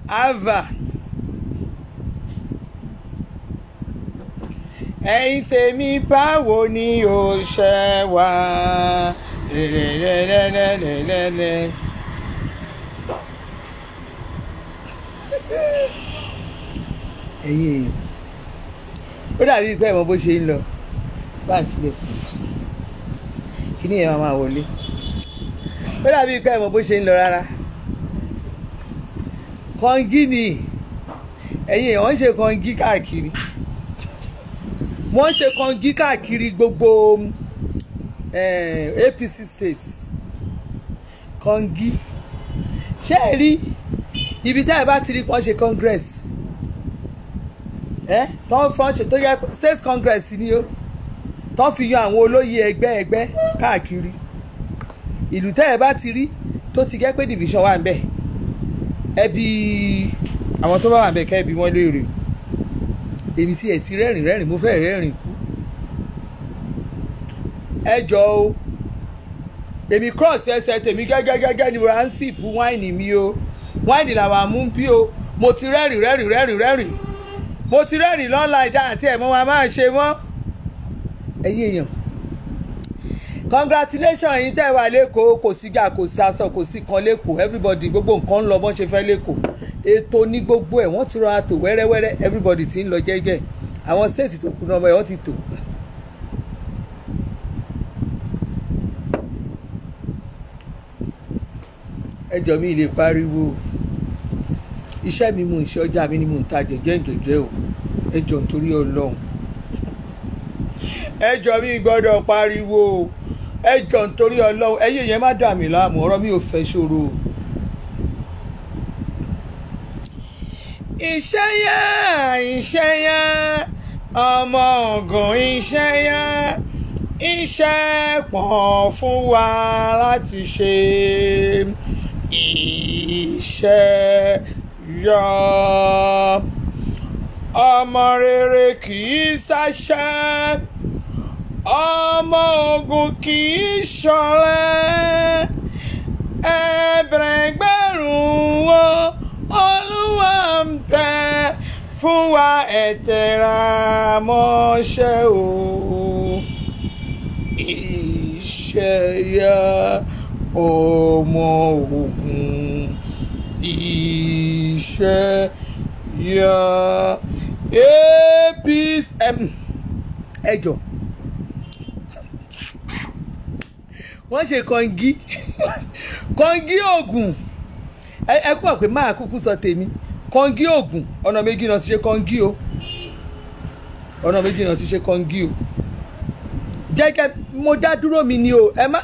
ava ẹ̀yin tèmi báwo ni o ṣe wà lẹ́lẹ́lẹ́lẹ́lẹ́lẹ́. ẹ̀yin ó dàbí pé ẹ̀mọ́ bó ṣe ń lọ bá a tilẹ̀ kù kí ni ẹ̀ máa wọlé ó dàbí pé ẹ̀mọ́ bó ṣe ń lọ rárá. kọ́ngí ni ẹ̀yin wọ́n ṣe kọ́ngí káàkiri wọ́n ṣe kọ́ngí káàkiri gbogbo APC states kọ́ngí ṣé ẹ rí ibi tá ẹ bá ti rí wọ́n ṣe congress tó yẹ state congress ni ó tó fi yan àwọn olóyè ẹgbẹ́ káàkiri ìlú tá ẹ bá ti rí tó ti jẹ́ pé division wà ń bẹ̀ ẹbí àwọn tó bá wà ń bẹ̀ kẹ́ ẹbí wọn léèrè èmi tí ẹ ti rẹ́rìn mo fẹ́ rẹ́rìn kú ẹ jọ o èmi cross ẹsẹ̀ tèmi gẹ́gẹ́gẹ́gẹ́ ni wọ́n á ń sìpù wáìnì mi o wáìnì làwọn àmú bí o mo ti rẹ́rìn mo ti rẹ́rìn lọ́la ìdá àti ẹ̀mọ́ wa máa ṣe mọ́ ẹ̀yin èèyàn congratulation yín tẹ́ wà lẹ́kọ̀ọ́ kò sí gà kò sí aṣọ kò sí kan lẹ́kọ̀ọ́ everybody gbogbo nǹkan ń lọ bọ́n ṣe fẹ́ lẹ́kọ̀ọ́ ètò ní gbogbo ẹ̀ wọ́n ti rọra tò wẹ́rẹ́wẹ́rẹ́ everybody ti ń lọ jẹ́jẹ́ àwọn state tó kù náà wọ́n ti tò. ẹjọ́ mi lè pariwo iṣẹ́ mi mò ń ṣe ọjà mi ni mò ń ta jẹ̀jẹ́ o ẹjọ́ nítorí Ọlọ́run ẹjọ́ mi gbọ́dọ̀ pariwo ẹjọ́ nítorí Ọlọ́run ẹ̀yin yẹn má dà mí láàmú ọ̀rọ̀ mi ò fẹ́ ṣòro. iṣẹ́ yá ọmọ Ògùn iṣẹ́ pọ̀ fún wa láti ṣe iṣẹ́ yá ọmọ rere kì í ṣaṣẹ́ ọmọ Ògùn kì í ṣọ̀lẹ ẹgbẹ̀rún wo Olúwa ń bẹ fún wa ẹ tẹra mọ́ṣẹ́ o iṣẹ́ yá ọmọ Ògùn iṣẹ́ yá APC ẹjọ wọ́n ṣe kọ́ngí Ògùn ẹ kú pé máa kúkú sọ tèmi kọ́ngí Ògùn ọ̀nà méjì náà ti ṣe kọ́ngí o ọ̀nà méjì náà ti ṣe kọ́ngí o jẹ́ kẹ́ mo dá dúró mi ni o ẹ má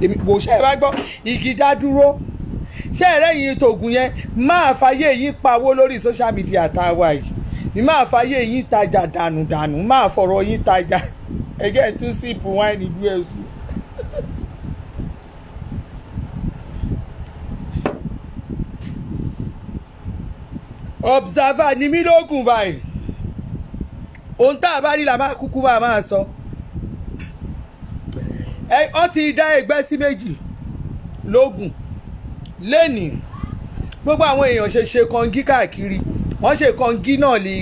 èmi kò ṣe é bá gbọ́ igi dá dúró ṣé ẹ̀rẹ́ yìí tògùn yẹn máa fàyè yín pawó lórí social media tá a wà yìí ni máa fàyè yín tajà dànù máa fọ̀rọ̀ yín tajà ẹgẹ́ tún síìpù wáìnì ìlú ẹ̀sùn. observer ni mí lóògùn báyìí ohun tá a bá rí la máa kúkú máa sọ ọ ti dá ẹgbẹ́ sí méjì lóògùn lẹ́nìí gbogbo àwọn èèyàn ṣe kọ́ngí káàkiri wọ́n ṣe kọ́ngí náà lè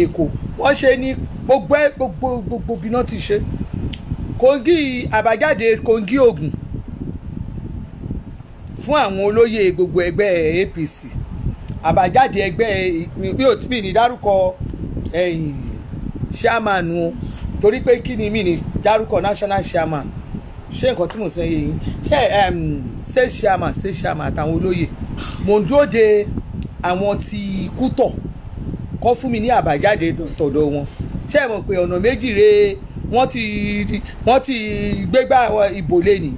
Èkó wọ́n ṣe ní gbogbo bí náà ti ṣe kọ́ngí àbájáde kọ́ngí Ògùn fún àwọn olóyè gbogbo ẹgbẹ́ APC àbájáde ẹgbẹ́ bí ò tí mi ní dárúkọ chairman o torí pé kí ni mi ní dárúkọ national chairman ṣé nǹkan tí mo sọ yé yín ṣé state chairman àtàwọn olóyè mo ń dúró de àwọn tí Kútọ̀ kọ́ fún mi ní àbájáde tọ̀dọ̀ wọn ṣé ẹ mọ̀ pé ọ̀nà méjì rèé wọ́n ti gbégbá ìbò lẹ́nìí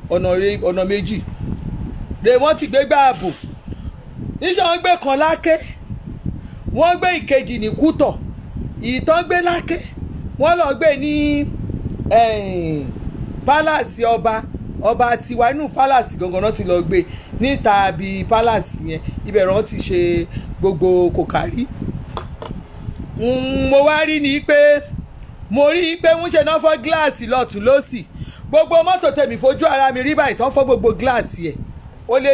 ọ̀nà méjì rèé wọ́n ti gbégbá àbò níṣẹ́ wọ́n gbé kan láké wọ́n gbé ìkejì ní Kútọ̀ ìtàn gbé láké wọ́n lọ gbé ní palace ọba tiwa inú palace gangan náà ti lọ gbé níta bí palace yẹn ibẹ̀ rán ti ṣe gbogbo kòkárí. mo wá rí ni pé mo rí pé wọ́n ṣe náà fọ́ gíláàsì lọ́tún lọ́sì gbogbo mọ́tò tèmi fojú ara mi rí báyìí tán fọ́ gbogbo gíláàsì ẹ̀ ó lé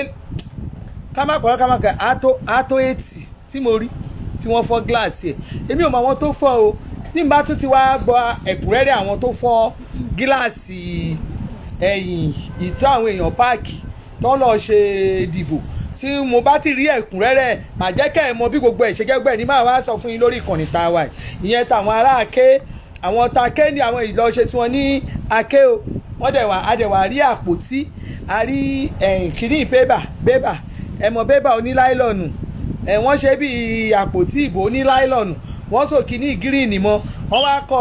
ká má pọ̀rọ̀ ká má kẹ́ àtó 80 tí mo rí tí wọ́n fọ́ gíláàsì ẹ̀ èmi ò mọ àwọn tó fọ́ o tí n bá tún ti wá gbọ́ ẹ̀kúnrẹ́rẹ́ àwọn tó fọ́ gíláàsì ẹ̀yìn ìtọ́ àwọn èèyàn páàkì tó ń lọ ṣe dìbò tí mo bá ti rí ẹ̀kúnrẹ́rẹ́ màá jẹ́ kẹ́ ẹ̀ mọ bí gbogbo ẹ̀ ṣe gẹ́gbẹ́ ní máa wá sọ fún yín lórí ìkànnì tá a wà ìyẹn táwọn ará Aké àwọn Také ní àwọn ìlọṣẹ tí wọ́n ní Aké o wọ́n dẹ̀ wá adẹ̀wà rí àpótí a rí kìíní bébà ẹ̀mọ bébà oníláìlọ́nù wọ́n ṣe bí àpótí ìbò oníláìlọ́nù wọ́n sọ kìíní gírínì mọ́ wọ́n wá kọ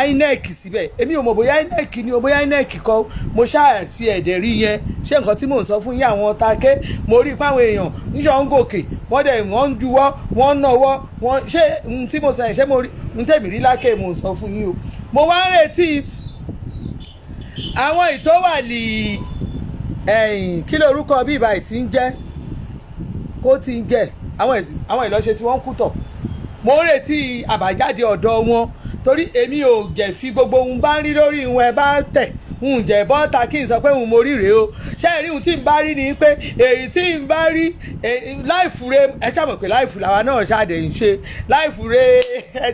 INEC síbẹ̀ èmi ò mọ̀ bóyá INEC ni o bóyá INEC kọ́ mo ṣáà ti ẹ̀dẹ̀ rí yẹn ṣé nǹkan tí mò ń sọ fún yín àwọn Také mo rí fáwọn èèyàn níṣọ́ ń gòkè wọ́n dẹ̀ wọ́n ń juwọ́ wọ́n ń nawọ́ wọ́n ṣé tí mo sọ yẹn ṣé mo rí n tẹ̀mí rí lákè mò ń sọ fún yín o mo wá ń retí àwọn ìtọ́wàlì kí lórúkọ bí ìbá ìtì ń jẹ́ kó ti ń jẹ́ àwọn ìlọ́ṣẹ́ tí wọ́n ń kú tọ̀ mo ń retí àbájáde ọ̀dọ̀ wọn torí èmi ò jẹ́ fi gbogbo ohun bá ń rí lórí ìwọ̀n ẹ bá tẹ̀ ń jẹ́ bọ́ta kí n sọ pé mo rí rèé o ṣé ẹ̀rí ohun tí n bá rí ni pé èyí tí n bá rí láìfù re ẹ ṣàmọ̀ pé láìfù làwa náà ṣàdé ń ṣe láìfù re ẹ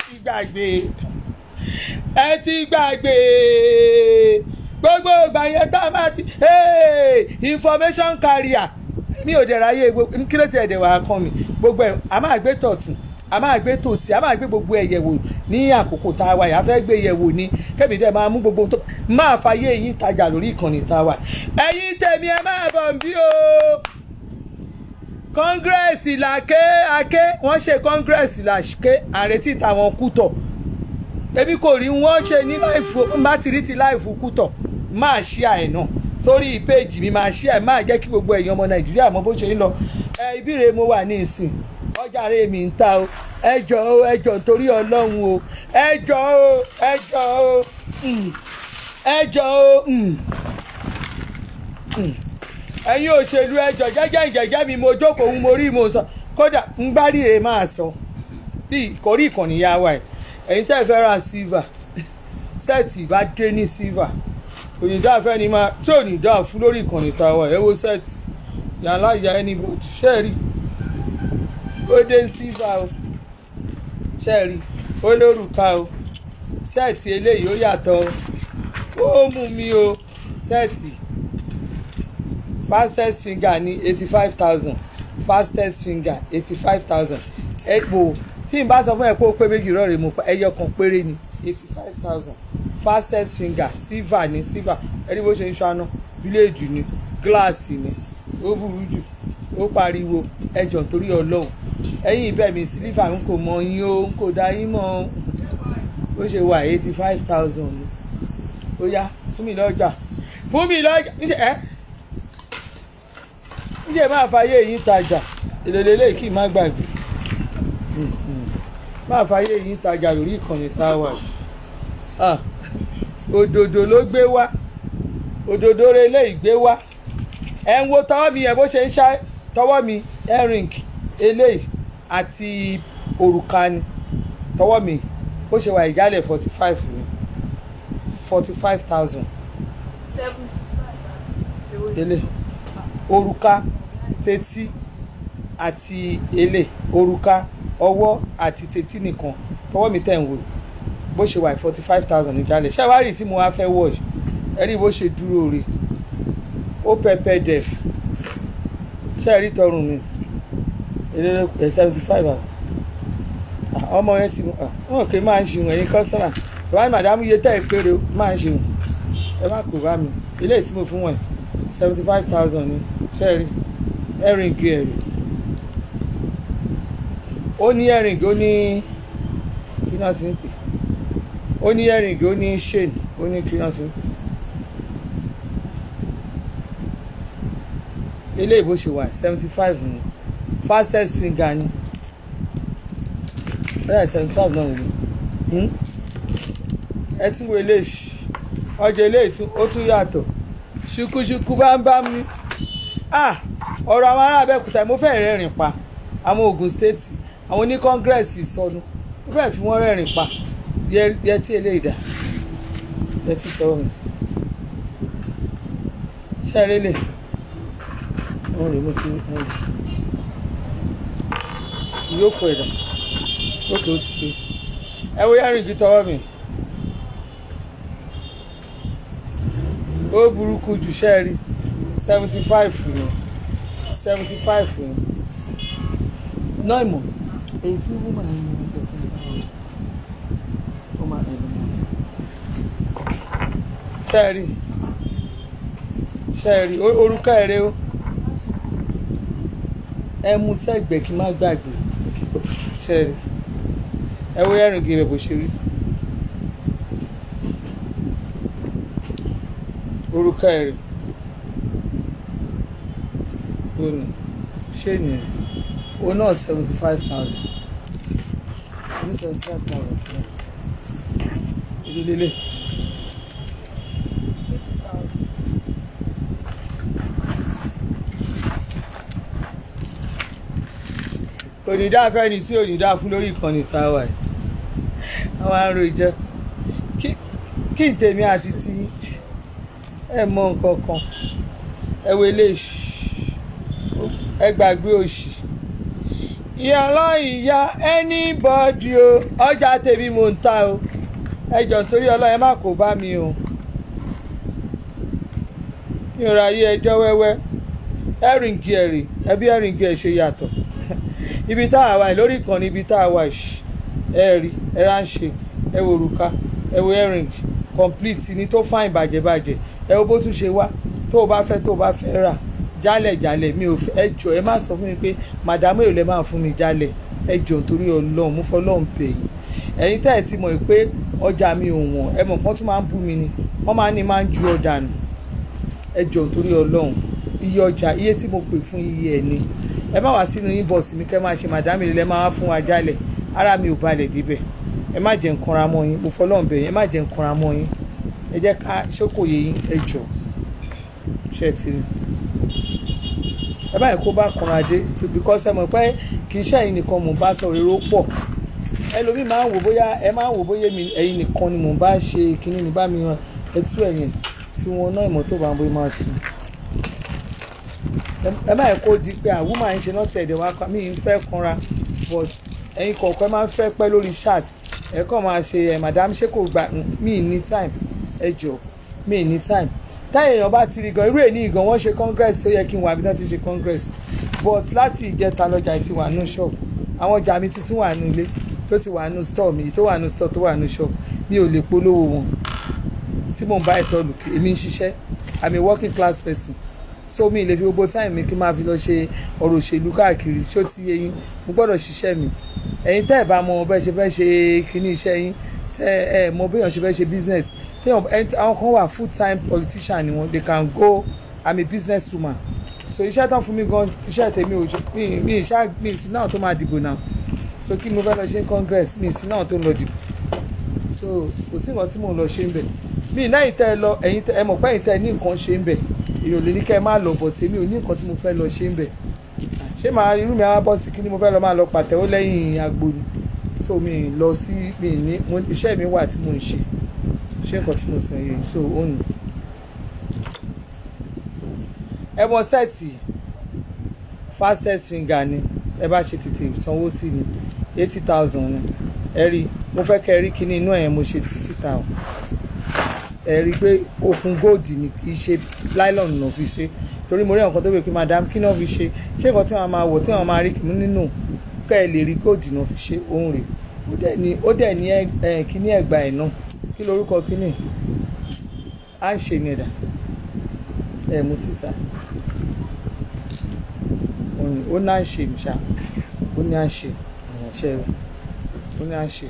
ti gbàgbé gbogbo ìgbà yẹn tá a máa ti information carrier mi ò dẹ̀ ráyè kí ló ti ẹ̀dẹ̀ wà á kàn mí gbogbo ẹ̀ a máa gbé tọ̀tún a máa gbé tòsí a máa gbé gbogbo ẹ̀ yẹ̀wò ní àkókò tá a wà yà fẹ́ gbé yẹ̀wò ní kẹ́mi dẹ̀ máa mú gbogbo tó máa fàyè yín tajà lórí ìkànnì tá a wà ẹ̀yin tèmi ẹ máa bọ̀ bí o kọ́ngírẹ́sì Aké wọ́n ṣe kọ́ngírẹ́sì làṣké àrètí táwọn Kútọ̀ èmi kò rí wọ́n ṣe ní láìfù má ti rí ti láìfù Kútọ̀ máa ṣí àẹ̀ náà sórí péèjì mi máa ṣí àẹ̀ máa jẹ́ kí gbogbo èèyàn ọmọ Nàìjíríà mọ bó ṣe ń lọ ibire mo wà ní ìsìn ọjà rẹ mi ń ta o ẹjọ torí Ọlọ́run o ẹjọ o ẹ̀yin òṣèlú ẹjọ jẹ́jẹ́ mi mo jókòó mo rí mo sọ kódà ń bá rí èrè máa sọ bí ìkórí ìkànnì ya wa ẹ̀ ẹ̀yin tẹ́ fẹ́ ra silver sẹ́ẹ̀tì bá dé ní silver òyìnbó àfẹ́ ni máa tí ò ní dá fún lórí ìkànnì tàwa ẹ̀ wo sẹ́ẹ̀tì yàrá ìyá ẹni bòdì ṣẹ́ẹ̀rì ó dé silver o ṣẹ́ẹ̀rì ó lórúkà o sẹ́ẹ̀tì eléyìí ó yàtọ̀ ó mú mi o sẹ́ẹ̀tì fastest finger ní 85,000 fastest finger 85,000 ẹ̀pọ̀ tí n bá sọ fún ẹ pé ó pé méjì rọrùn mo ẹyọ kan péré ni 85,000 fastest finger silver ni silver ẹni bó ṣe ń ṣáná bíléèdì ni gíláàsì ni ó burú jù ó pariwo ẹjọ torí Ọlọ́run ẹ̀yin ibẹ̀ mi sílífà ń kò mọ yín o ń kò dá yín mọ́ ó ṣe wà 85,000 ni ó yá fún mi lọ́jà níjẹ́ máa fàyè yín tajà èlòlélẹ́ kí n má gbàgbé máa fàyè yín tajà lórí ìkànnì táwa òdòdó ló gbé wá òdòdó relé ìgbé wá ẹ ń wo tọwọ́ mi yẹn bó ṣe ń ṣá tọwọ́ mi earring eléyìí àti òrùka ni tọwọ́ mi bó ṣe wà ìjálẹ̀ 45 ni 45,000 ele òrùka tètí àti ele òrùka ọwọ́ àti tètí nìkan tọwọ́ mi tẹ̀ ń wò bó ṣe wà 45,000 ìjálẹ̀ ṣé wàá rí tí mo wá fẹ́ wọ̀ ẹ̀rí bó ṣe dúró rè ó pẹpẹ def ṣé rí tọrùn mi ele 75 ọmọ yẹn ti wọn kì í máa ń ṣe wọn ẹ̀yin kọ́sọ́nà ìwádìí màdámù iye tẹ́ ẹ péré máa ń ṣe wọn ẹ má kó bá mi ilé tí mo fún wọn 75,000 ni ṣé rí earring ẹ̀rí ó ní earring ó ní kí náà ti ń pè ó ní earring ó ní chain ó ní kí náà ti ń pè ilé ìbò ṣe wà 75 ni fastest finger ni bẹ́ẹ̀ 75 náà ni ẹ tún wo eléyìí ọjà eléyìí ó tún yàtọ̀ ṣùkúṣùkú bá ń bá mi ọ̀rọ̀ àwọn ará Abẹ́òkúta mo fẹ́ rẹ́rìn pa àwọn Ògùn state àwọn oní congress sọnù mo fẹ́ fi wọ́n rẹ́rìn pa yẹ tí eléyìí dà yẹ tí tọwọ́ mi ṣe é lélẹ̀ wọ́n rè mo ti wọ́n rè ìyókù ẹ̀dá lókè ó ti pé ẹ wo yẹ́rìn igi tọwọ́ mi ó burúkú jù sẹ́ẹ̀rì 75 ni 75 ni náà ìmọ̀ èyí tí wọ́n máa ń mú ọjọ́ kí n bá wọn ó máa ń lọ sẹ́ẹ̀rì orúkọ ẹ̀rẹ́ o ẹ mú sẹ́gbẹ̀ẹ́ kí n má gbàgbé sẹ́ẹ̀rì ẹ wo ẹ̀rìn gírẹ̀ bó ṣe rí orúkọ ẹ̀rẹ́ òní ṣé ni o náà 75,000 ní 75,000 ìdílé lélẹ̀. onídàá fẹ́ni tí onídàá fún lórí ìkànnì táwa ẹ̀ àwọn aròjọ kí n tèmi àti tí ẹ mọ nǹkan kan ẹ wo eléyìí ẹ gbàgbé òṣì ìyá ọlọ́yin ya anybody o ọjà tèmi mò ń ta o ẹ jọ̀ọ́ torí ọlọ́yin má kó bá mi o mi ò ráyé ẹjọ́ wẹ́wẹ́ ẹ̀rìngì ẹ̀rì ẹbí ẹ̀rìngì ẹ̀ ṣe yàtọ̀ ibi tá a wà lórí ìkànnì ibi tá a wà ẹ rí ẹ ránṣẹ́ ẹ wo òrùka ẹ wo ẹ̀rìngì complete ni tó fáìn bàjẹ́bàjẹ́ ẹ wo bó tún ṣe wá tó o bá fẹ́ rà jálẹ̀ mi ò fẹ́ ẹ jọ̀ọ́ ẹ má sọ fún mi pé màdàmú èrò lẹ máa fún mi jálẹ̀ ẹ jọ̀ọ́ nítorí Ọlọ́run mú fọlọ́run pè yín ẹ̀yin tẹ́ ẹ ti mọ̀ pé ọjà mi ò wọ̀n ẹ mọ̀ kán tún máa ń bú mi ni wọ́n máa ń ju ọjà nù ẹ jọ̀ọ́ nítorí Ọlọ́run iye ọjà iye tí mo pè fún iye ẹ̀ ni ẹ má wá sínú inbox mi kẹ́ máa ṣe màdàmú èrò lẹ máa fún wa jálẹ̀ ara mi ò balẹ̀ débẹ̀ ẹ má jẹ́ nkanra mọ́ yín mo fọlọ́run bẹ̀ yín ẹ má jẹ́ nkanra mọ́ yín ẹ jẹ́ ká ṣókòyè yín ẹ jọ̀ọ́ ṣe ti rí ẹ báyìí kó bá kanra dé because ẹ mọ̀ pé kì í ṣe ẹ̀yin nìkan mò ń bá sọ̀rọ̀ èrò pọ̀ ẹlòmíì máa ń wò bóyá ẹ máa ń wò bóyá ẹ̀yin nìkan ni mò ń bá ṣe kínní ní bá mi ràn ẹ tú ẹ̀yìn fi wọn náà ìmọ̀ tó bá ń bóyá máa tù ẹ báyìí kó di pé àwọn máa ń ṣe náà tẹ̀lé wá pa mí ń fẹ́ kanra but ẹ̀yin kọ̀ọ̀kan máa ń fẹ́ pẹ́ lórí chat ẹ kàn máa ṣe madam ṣé kò gbà mí ní time ẹ jọ̀ọ́ mí ní time táyà èèyàn bá ti rí gan irú èyí gan wọ́n ṣe congress tó yẹ kí n wà bí wọ́n ti ṣe congress but láti ìjẹta lọ́jà ti wà nù shop àwọn ọjà mi tuntun wà nù ilé tó ti wà nù store mi tó wà nù store tó wà nù shop mi ò lè polówó wọn tí mò ń bá ìtọ́ lù èmi ń ṣiṣẹ́ I'm a working class person so mi lè fi gbogbo time mi kí n máa fi lọ ṣe ọ̀rọ̀ òṣèlú káàkiri ṣó ti yé yín mo gbọ́dọ̀ ṣiṣẹ́ mi ẹ̀yin tẹ́ ẹ̀ bá mọ bẹ́ẹ̀ ṣe fẹ́ ṣe kíní iṣẹ́ yín tẹ́ ẹ̀ mọ béèyàn ṣe fẹ́ ṣe business àwọn kan wà full time politician ni wọn they can go I'm a business woman so iṣẹ́ tán fún mi gan iṣẹ́ tèmi ò mi ìsìn náà tó máa dìbò náà so kí mo fẹ́ lọ ṣe congress mi ìsìn náà tó lọ dìbò so kò sí nǹkan tí mò ń lọ ṣe ń bẹ̀ mi náà ìtẹ́ ẹ lọ ẹ̀yin ẹ mọ̀ pé ẹ̀yin tẹ́ ẹ ní nǹkan ṣe ń bẹ̀ èèyàn lè ní kẹ́ ẹ má lọ bọ̀ tèmi ò ní nǹkan tí mo fẹ́ lọ ṣe ń bẹ̀ ṣé màá irú mi á bọ́ sí kí ni mo fẹ́ lọ máa lọ pàtẹ́wọ́ lẹ́yìn agbo ni so mi lọ sí mi ní iṣẹ́ mi wà tí mo ń ṣe ṣé nǹkan tí mo sọ yìí so ó nù. ẹ mọ sẹ́ẹ̀tì fastest finger ni ẹ bá ṣe tètè sanwó sí ni 80,000 ni ẹ rí mo fẹ́ kẹ́ ẹ rí kíní inú ẹ̀ mo ṣe tì síta o ẹ rí i pé okùn gold ni kì í ṣe nylon náà fi ṣe torí mo rí nǹkan tó bẹ̀ pé madam kí náà fi ṣe ṣé nǹkan tí wọ́n máa wọ̀ tí wọ́n máa rí kìmú nínú kẹ́ ẹ lè rí gold náà fi ṣe ohun rẹ̀ ó dẹ̀ ní kíní ẹ̀gbà ẹ̀ náà kí lorúkọ kíní à ń ṣe ní ẹ̀dà ẹ̀ mú síta ó náà ń ṣe ìṣá ó ní à ń ṣe ìrànṣẹ́ rẹ̀ ó ní à ń ṣe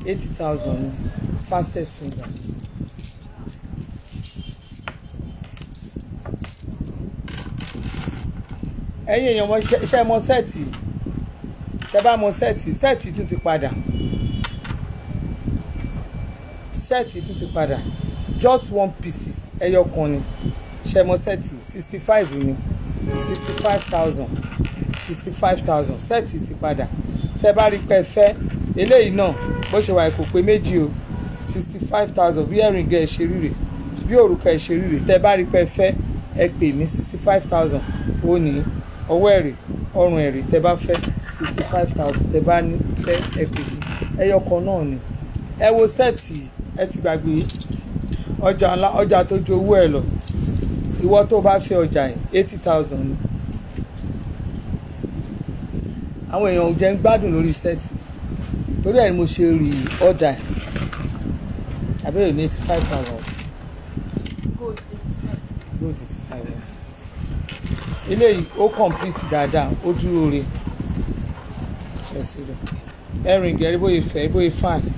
80,000 ni fastest finger. ẹ̀yin èèyàn mọ iṣẹ́ mọ sẹ́ẹ̀tì tẹ́ bá mọ sẹ́ẹ̀tì tún ti padà sẹ́ẹ̀tì tún ti padà just one pieces ẹyọ kan ni iṣẹ́ mọ sẹ́ẹ̀tì 65 ni 65,000 sẹ́ẹ̀tì ti padà tẹ́ bá rí pẹ́ fẹ́ eléyìí náà bó ṣe wà kò pé méjì o 65,000 bí ẹ̀rìngẹ̀ ẹ̀ ṣe ríre bí òrùka ẹ̀ ṣe ríre tẹ́ bá rí pẹ́ fẹ́ ẹ pè mí 65,000 ó ní ọwọ́ ẹ̀rì ọrùn ẹ̀rì tẹ́ bá fẹ́ 65,000 tẹ́ bá ní fẹ́ ẹ̀pẹ̀ ẹyọ kan náà ni. Ẹ wo sẹ́ẹ̀tì ẹ ti gbàgbé ọjà ńlá ọjà tó ju owó ẹ lọ ìwọ tó bá fẹ́ ọjà yìí 80,000 ni. Àwọn èèyàn ò jẹ́ ń gbádùn lórí sẹ́ẹ̀tì torí ẹ̀ ni mo ṣe rí ọ̀dà ẹ̀ àbẹ̀rẹ̀ ní 85,000. Gold 85. Eléyìí ó complete dáadáa ó dúró re ẹ̀rìn gẹ̀rí bóyá ìfẹ́ bóyá fine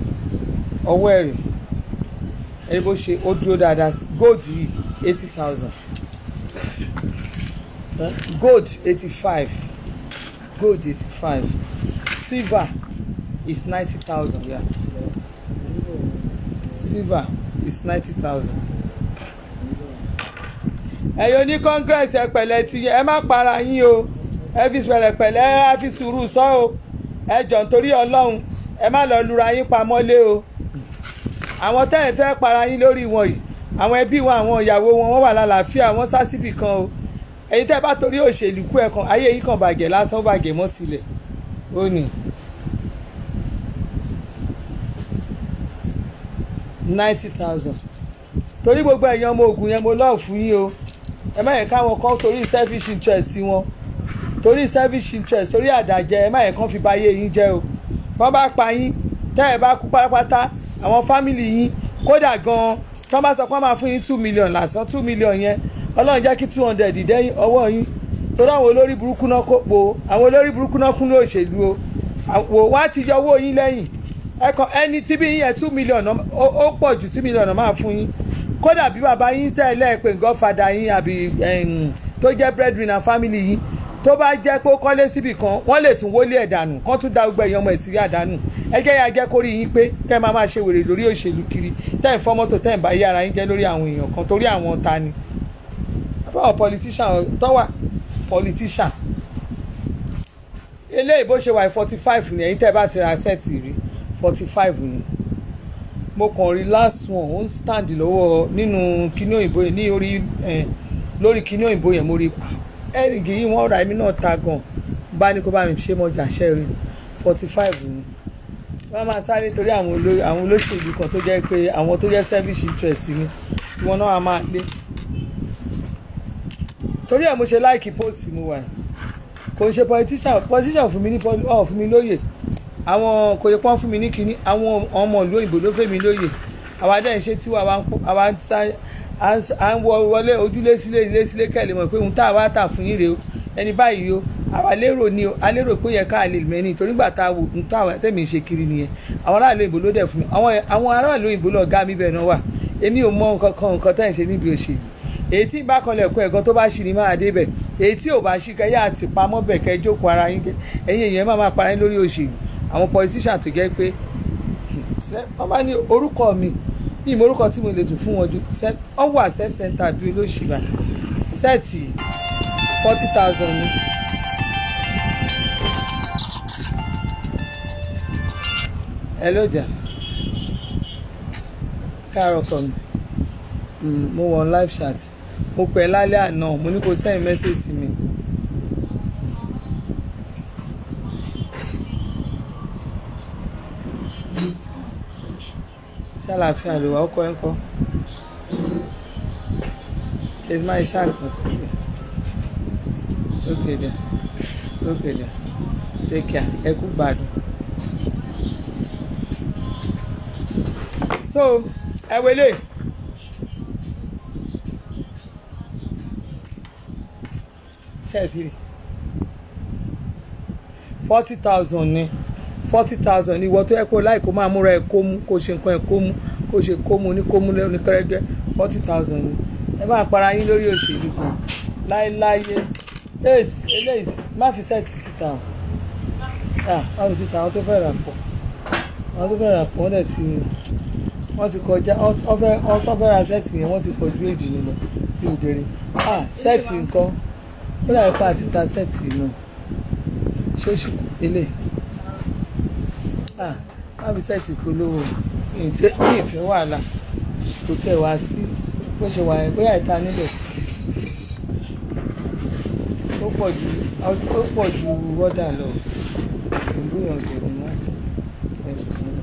ọwọ́ ẹ̀rìn ẹ̀rí bó ṣe ó dúró dáadáa. Gold yìí 80,000. Gold 85. Gold 85. Silver is 90,000. Yeah. Silver is 90,000. Ẹ̀yin ní congress ẹ pẹ̀lẹ́ ti ẹ má para yín o ẹ fi pẹ̀lẹ́pẹ̀lẹ́ ẹ fi sùúrù sọ o ẹ jọ̀ọ́ nítorí Ọlọ́run ẹ má lọ lura yín pamọ́lé o. Àwọn tẹ́ ẹ fẹ́ para yín lórí wọn yìí àwọn ẹbí wọn àwọn ìyàwó wọn wọ́n wà lálàáfíà wọ́n sá síbì kan o. Ẹ̀yin tẹ́ bá torí òṣèlú kú ẹ̀kan ayé yìí kan bàjẹ́ lásán ó bàjẹ́ mọ́ tilẹ̀ ó ní 90,000. Torí gbogbo ẹ̀yin ọmọ ogun yẹn mo lọ́ọ̀ fún yín o ẹ má yẹ káwọn kan torí selfish interest wọn torí selfish interest torí àdàjẹ ẹ má yẹ kán fi báyé yín jẹ́ o. Wọ́n bá pa yín tẹ́ ẹ bá kú pátápátá àwọn fámìlì yín kódà gan-an tí wọ́n bá sọ pé wọ́n máa fún yín 2 million lásán 2 million yẹn Ọlọ́run jẹ́ kí 200 dìdẹ́ ọwọ́ yín torí àwọn olórí burúkú náà kó po àwọn olórí burúkú náà kún ní òṣèlú o wá ti yọ owó yín lẹ́yìn ẹ̀kan ẹni tí bí yín yẹn 2 million ó pọ̀ ju 2 million máa fún yín kódà bí bàbá yín tẹ̀lé pé godfather yín àbí tó jẹ́ breadwinner family yín tó bá jẹ́ pé ó kọ́lé síbì kan wọ́n lè tún wọlé ẹ̀ dànù kán tún dá gbogbo ẹ̀yàn ọmọ ìsírí àdánù ẹgẹ́ yà jẹ́ kórí yín pé kẹ́ máa ṣe wèrè lórí òṣèlú kiri tẹ́ ẹ̀ fọ́ mọ́tò tẹ́ ẹ̀ bá yí ara yín jẹ́ lórí àwọn èèyàn kan torí àwọn ta ni àbáwọ̀ politician tọ́wà politician eléyìí bó ṣe wà 45 ni ẹ̀yin tẹ́ bá ti ra sẹ́ẹ̀tì rí 45 ni mo kàn rí last one ó ń stand lọ́wọ́ nínú kíní òyìnbó yẹn ní orí lórí kíní òyìnbó yẹn mo rí ẹ̀rìngì yìí wọ́n ra èmi náà ta gan bá ní kó bá mi ṣe mọ́jà ṣẹ́ rí 45 ni wọ́n máa sáré torí àwọn olóṣèlú kan tó jẹ́ pé àwọn tó jẹ́ selfish interest ni tí wọ́n náà máa lé torí ẹ̀ mo ṣe láìkí post mo wà kò ń ṣe politician fún mi ní fún mi lóye àwọn kò yẹ pọ́n fún mi ní kinní àwọn ọmọ ìlú òyìnbó ló fẹ́ mi lóye àwa dẹ́ ń ṣe tí àwa ń wọlé ojúlé sílé ilé sílé kẹ́lẹ́ mọ̀ pé òun tá a wá tà fún yín rèé o ẹni báyìí o àwa lérò ni o a lérò pé yẹ ká lè mẹ́ni torí gbà tá a wò ń tó àwọn tẹ̀mí ṣe kiri nìyẹn àwọn aráàlú òyìnbó ló dẹ̀ fún mi àwọn aráàlú òyìnbó lọ gá mi bẹ́ẹ̀ náà wà èmi ò mọ nǹkan tẹ́ ń ṣe níbi òṣèlú èyí tí bá kan lẹ̀kọ́ ẹ̀gán tó bá ṣì ní máa dé bẹ̀ èyí tí ò bá ṣì kẹ́yà àti pamọ́ bẹ̀ kẹ́ jókòó ara yín ẹ̀yin èèyàn máa para yín lórí òṣèlú àwọn politician tó jẹ́ pé wọ́n bá ní orúkọ mi ní ìmọ̀ orúkọ tí mo lè tún fún wọn ju wọ́n wà self center bí olóṣìbà sẹ́ẹ̀tì 40,000 ni. ẹ lójà káàárọ̀ kan mo wọ live chat mo pè lálẹ́ àná mo ní kó send message sí mi. ṣàlàáfíà ló wà ọkọ ẹ̀ ń kọ́ ṣe máa ṣe àtìmọ́ okay there take care ẹ kú gbádùn. so ẹ wẹlé ṣẹ́ẹ̀tì 40,000 ni 40,000 ni ìwọ tó yẹ kó láì kó máa múra ẹ kó mú kó ṣe nǹkan ẹ kó mú kó ṣe kó mú ní kó mú ní kẹrẹgbẹ 40,000 ni ẹ máa para yín lórí òṣèlú kan láéláyé eléyìí má fi sẹ́ẹ̀tì síta o má fi síta àwọn tó fẹ́ rà pọ̀ wọ́n dẹ̀ ti wọ́n ti kọjá wọ́n tó fẹ́ ra sẹ́ẹ̀tì yẹn wọ́n ti kọjú èjì nínú bí òdèrè sẹ́ẹ̀tì nǹkan ó dàbí pa àti ta sẹ́ẹ̀tì náà ṣóṣù eléyìí má fi sẹ́ẹ̀tì polówó ní ìfẹ́ wàhálà kò tẹ̀ wá sí bó ṣe wà yẹn bóyá ìta nílẹ̀ ó pọ̀ ju wọ́dà lọ ìgbìyànjú ni wọ́n ẹ̀fọn.